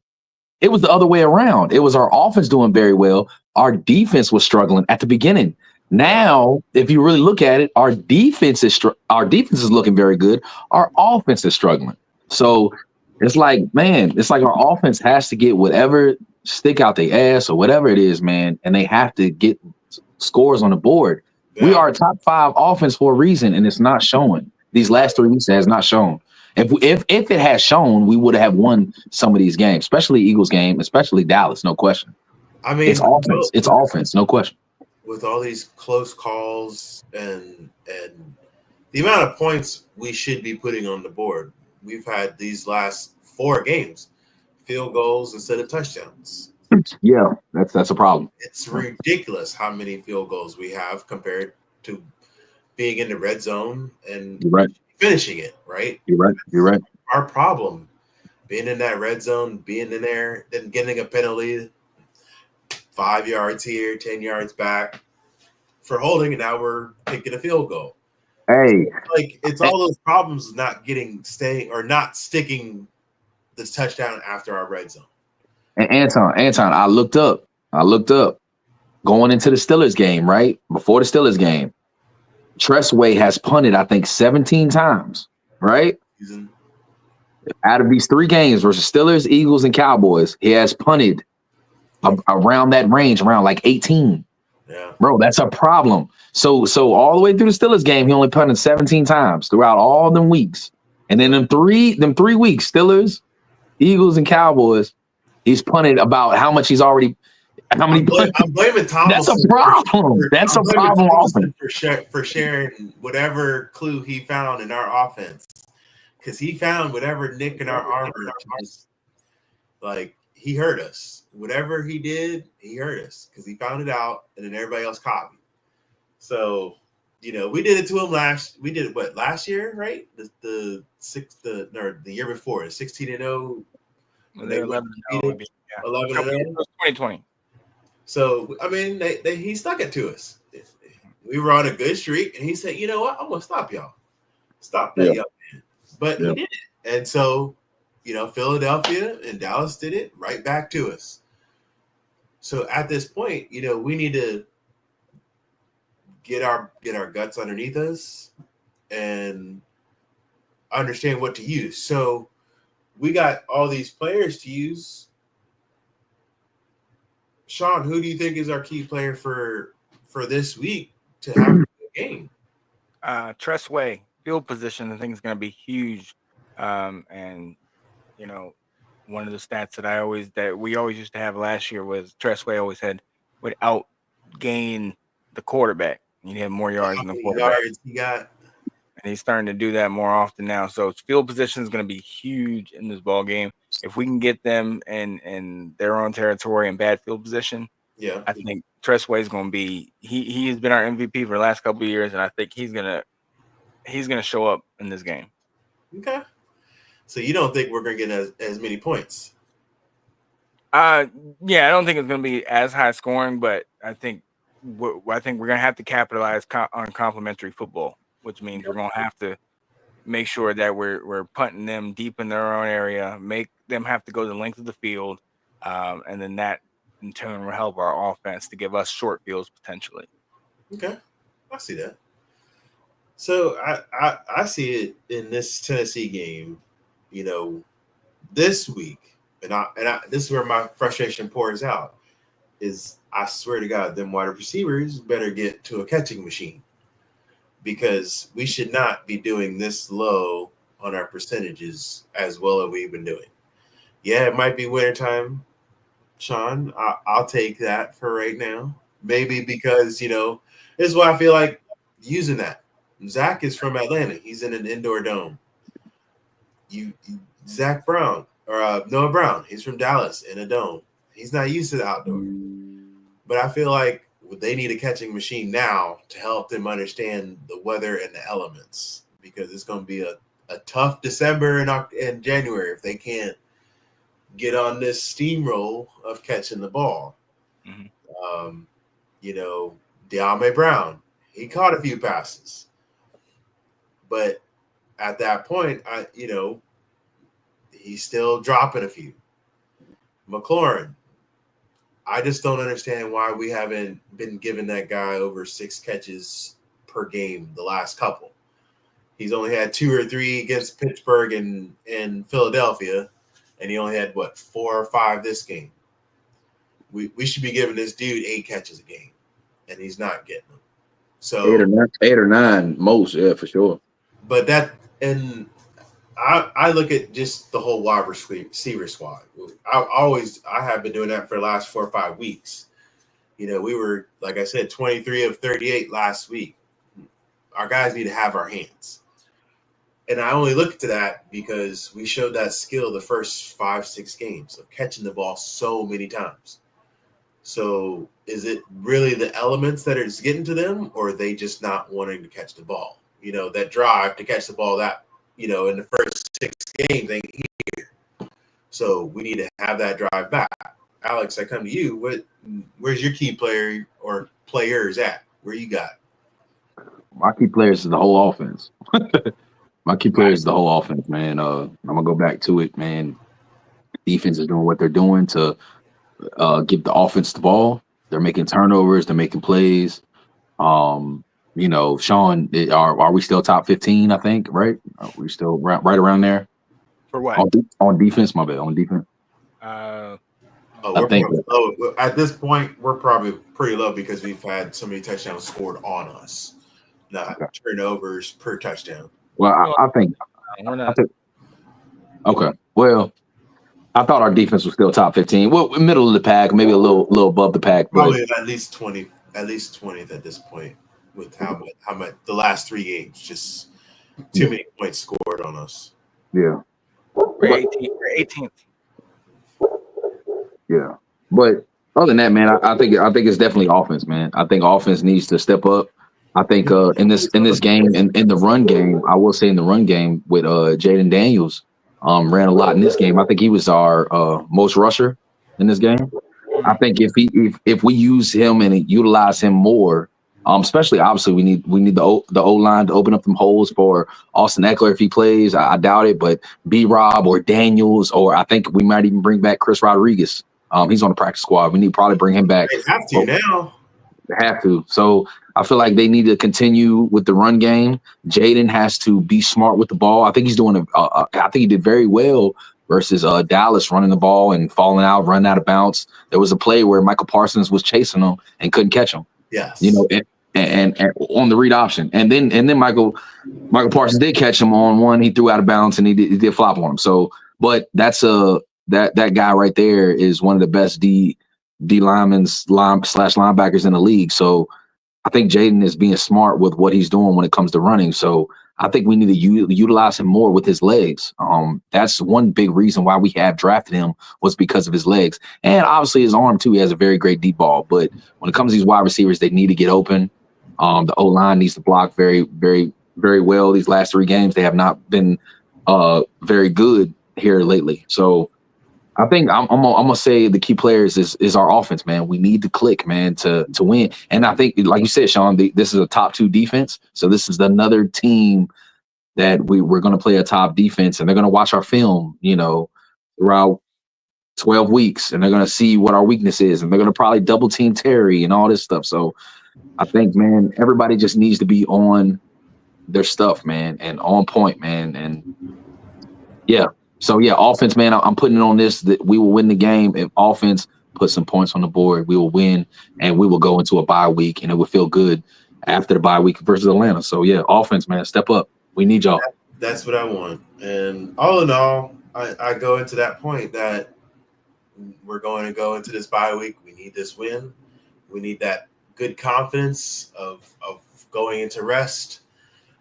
It was the other way around. It was our offense doing very well. Our defense was struggling at the beginning. Now, if you really look at it, our defense is looking very good. Our offense is struggling. So it's like, man, our offense has to get whatever stick out their ass or whatever it is, man, and they have to get scores on the board. Yeah. We are a top 5 offense for a reason, and it's not showing. These last 3 weeks, it has not shown. If it had shown, we would have won some of these games, especially Eagles game, especially Dallas, no question. I mean, it's offense. It's offense, no question. With all these close calls and the amount of points we should be putting on the board, we've had these last 4 games, field goals instead of touchdowns. Yeah, that's a problem. It's ridiculous how many field goals we have compared to being in the red zone and finishing it, right? You're right. Our problem, being in that red zone, being in there, then getting a penalty, 5 yards here, 10 yards back for holding, and now we're kicking a field goal. Hey, it's all those problems not sticking this touchdown after our red zone. And Anton, I looked up going into the Steelers game, right? Before the Steelers game, Tressway has punted, I think, 17 times, right? Out of these 3 games versus Steelers, Eagles, and Cowboys, he has punted around that range, around like 18. Yeah. Bro, that's a problem. So all the way through the Steelers game, he only punted 17 times throughout all them weeks. And then them three weeks, Steelers, Eagles, and Cowboys, he's punted about how much he's already – I'm blaming Thomas. That's a problem. That's a problem often. For sharing whatever clue he found in our offense, because he found whatever nick in our armor. Like, he hurt us. Whatever he did, he hurt us because he found it out, and then everybody else copied. So we did it to him we did it last year, right? The year before, 16-0. When they 11 undefeated, maybe. Yeah. 11-0. 2020. So I mean, he stuck it to us. We were on a good streak, and he said, "You know what? I'm gonna stop y'all. Stop that, young man." But he did it, and so Philadelphia and Dallas did it right back to us. So at this point, we need to get our guts underneath us and understand what to use. So we got all these players to use. Sean, who do you think is our key player for this week to have a good game? Tressway, field position, I think is going to be huge. And one of the stats that we always used to have last year was Tressway always would outgain the quarterback. He had more yards than the quarterback. Yards he got. And he's starting to do that more often now. So field position is going to be huge in this ball game. If we can get them in their own territory and bad field position, I think Tressway is going to be. He has been our MVP for the last couple of years, and I think he's gonna show up in this game. Okay. So you don't think we're going to get as many points? Yeah, I don't think it's going to be as high scoring, but I think we're going to have to capitalize on complementary football, which means we're going to have to make sure that we're punting them deep in their own area, make them have to go the length of the field, and then that in turn will help our offense to give us short fields potentially. Okay, I see that. So I see it in this Tennessee game, this week, and this is where my frustration pours out. Is I swear to God, them wide receivers better get to a catching machine, because we should not be doing this low on our percentages as well as we've been doing. Yeah, it might be wintertime, Sean. I'll take that for right now. Maybe because, this is why I feel like using that. Zach is from Atlanta. He's in an indoor dome. Zach Brown or Noah Brown, he's from Dallas in a dome. He's not used to the outdoor. But I feel like they need a catching machine now to help them understand the weather and the elements, because it's going to be a tough December and January if they can't get on this steamroll of catching the ball. Mm-hmm. De'Ame Brown, he caught a few passes. But at that point, he's still dropping a few. McLaurin, I just don't understand why we haven't been giving that guy over 6 catches per game the last couple. He's only had 2 or 3 against Pittsburgh and Philadelphia, and he only had, 4 or 5 this game. We should be giving this dude 8 catches a game, and he's not getting them. So 8 or 9 most, yeah, for sure. But I look at just the whole wide receiver squad. I have been doing that for the last 4 or 5 weeks. We were, like I said, 23 of 38 last week. Our guys need to have our hands. And I only look to that because we showed that skill the first 5-6 games of catching the ball so many times. So is it really the elements that are just getting to them, or are they just not wanting to catch the ball? That drive to catch the ball that, in the first 6 games ain't here. So we need to have that drive back. Alex, I come to you. Where's your key player or players at? Where you got? My key players is the whole offense. My key players is the whole offense, man. I'm gonna go back to it, man. Defense is doing what they're doing to give the offense the ball. They're making turnovers. They're making plays. Sean, are we still top 15? I think, right? Are we still right around there? For what? On defense, my bad. On defense. We're probably low. At this point, we're probably pretty low because we've had so many touchdowns scored on us, not turnovers per touchdown. Well, I think. Okay. Well, I thought our defense was still top 15. Well, middle of the pack, maybe a little above the pack. Probably at least 20th at this point. With how much the last 3 games, just too many points scored on us. Yeah, we're 18th. Yeah, but other than that, man, I think it's definitely offense, man. I think offense needs to step up. I think in this game in the run game, I will say in the run game with Jaden Daniels ran a lot in this game. I think he was our most rusher in this game. I think if we use him and utilize him more, especially obviously we need the O line to open up them holes for Austin Eckler if he plays. I doubt it, but B-Rob or Daniels, or I think we might even bring back Chris Rodriguez. He's on the practice squad. We need to probably bring him back. They have to now. They have to. So I feel like they need to continue with the run game. Jaden has to be smart with the ball. I think he's doing. I think he did very well versus Dallas running the ball and falling out, running out of bounds. There was a play where Michael Parsons was chasing him and couldn't catch him. Yes. And on the read option, and then Michael Parsons did catch him on one. He threw out of bounds and he did flop on him. So, but that's that guy right there is one of the best D linebackers in the league. So I think Jaden is being smart with what he's doing when it comes to running. So I think we need to utilize him more with his legs. That's one big reason why we have drafted him, was because of his legs. And obviously his arm too. He has a very great deep ball. But when it comes to these wide receivers, they need to get open. The O-line needs to block very, very, very well. These last 3 games, they have not been very good here lately. So I think I'm gonna say the key players is our offense, man. We need to click, man, to win. And I think, like you said, Sean, this is a top 2 defense. So this is another team that we're gonna play a top defense, and they're gonna watch our film, throughout 12 weeks, and they're gonna see what our weakness is, and they're gonna probably double team Terry and all this stuff. So I think, man, everybody just needs to be on their stuff, man, and on point, man. And yeah. So, yeah, offense, man, I'm putting it on this that we will win the game. If offense puts some points on the board, we will win, and we will go into a bye week, and it will feel good after the bye week versus Atlanta. So, yeah, offense, man, step up. We need y'all. That's what I want. And all in all, I go into that point that we're going to go into this bye week. We need this win. We need that good confidence of going into rest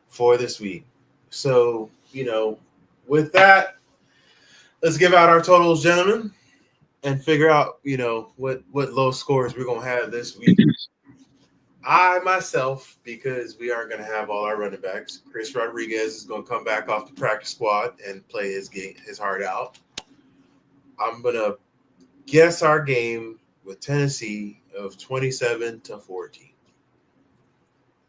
for this week. So, with that, let's give out our totals, gentlemen, and figure out, what low scores we're going to have this week. I, myself, because we aren't going to have all our running backs, Chris Rodriguez is going to come back off the practice squad and play his heart out. I'm going to guess our game with Tennessee of 27-14.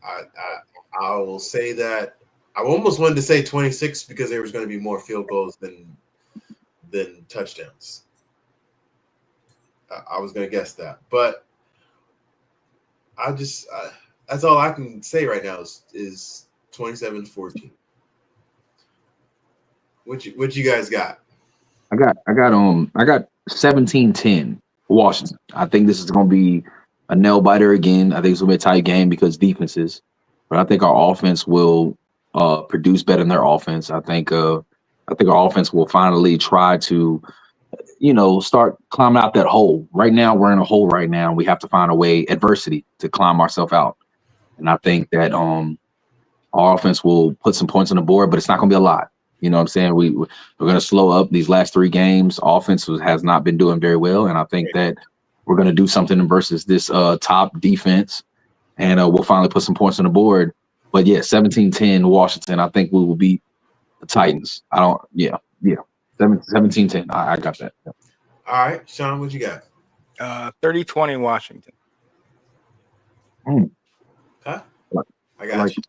I will say that I almost wanted to say 26 because there was going to be more field goals than touchdowns. I was going to guess that, but that's all I can say right now is 27-14. What you guys got? I got 17-10 Washington. I think this is going to be a nail biter again. I think it's going to be a tight game because defenses, but I think our offense will produce better than their offense. I think our offense will finally try to, start climbing out that hole. Right now, we're in a hole right now. We have to find a way, adversity, to climb ourselves out. And I think that our offense will put some points on the board, but it's not going to be a lot. You know what I'm saying? We're going to slow up these last 3 games. Offense has not been doing very well, and I think that we're going to do something versus this top defense, and we'll finally put some points on the board. But, yeah, 17-10 Washington. I think we will beat the Titans. 17-10. I got that. Yeah. All right, Sean, what you got? 30-20 Washington. Huh? I got you.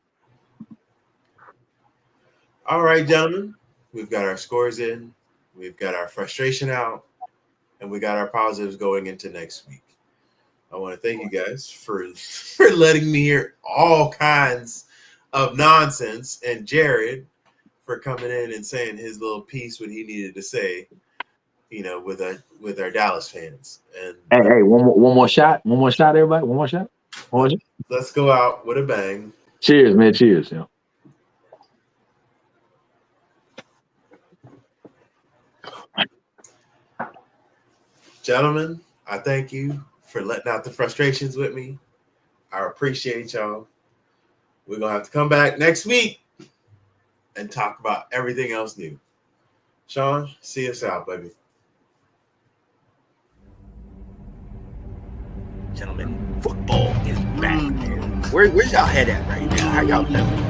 All right, gentlemen, we've got our scores in, we've got our frustration out, and we got our positives going into next week. I want to thank you guys for letting me hear all kinds of nonsense, and Jared for coming in and saying his little piece, what he needed to say, with our Dallas fans. And hey, one more shot, everybody, one more shot. Let's go out with a bang. Cheers, man. Cheers. Yeah. Gentlemen, I thank you for letting out the frustrations with me. I appreciate y'all. We're going to have to come back next week and talk about everything else new. Sean, see us out, baby. Gentlemen, football is back. Where's y'all head at right now? How y'all doing?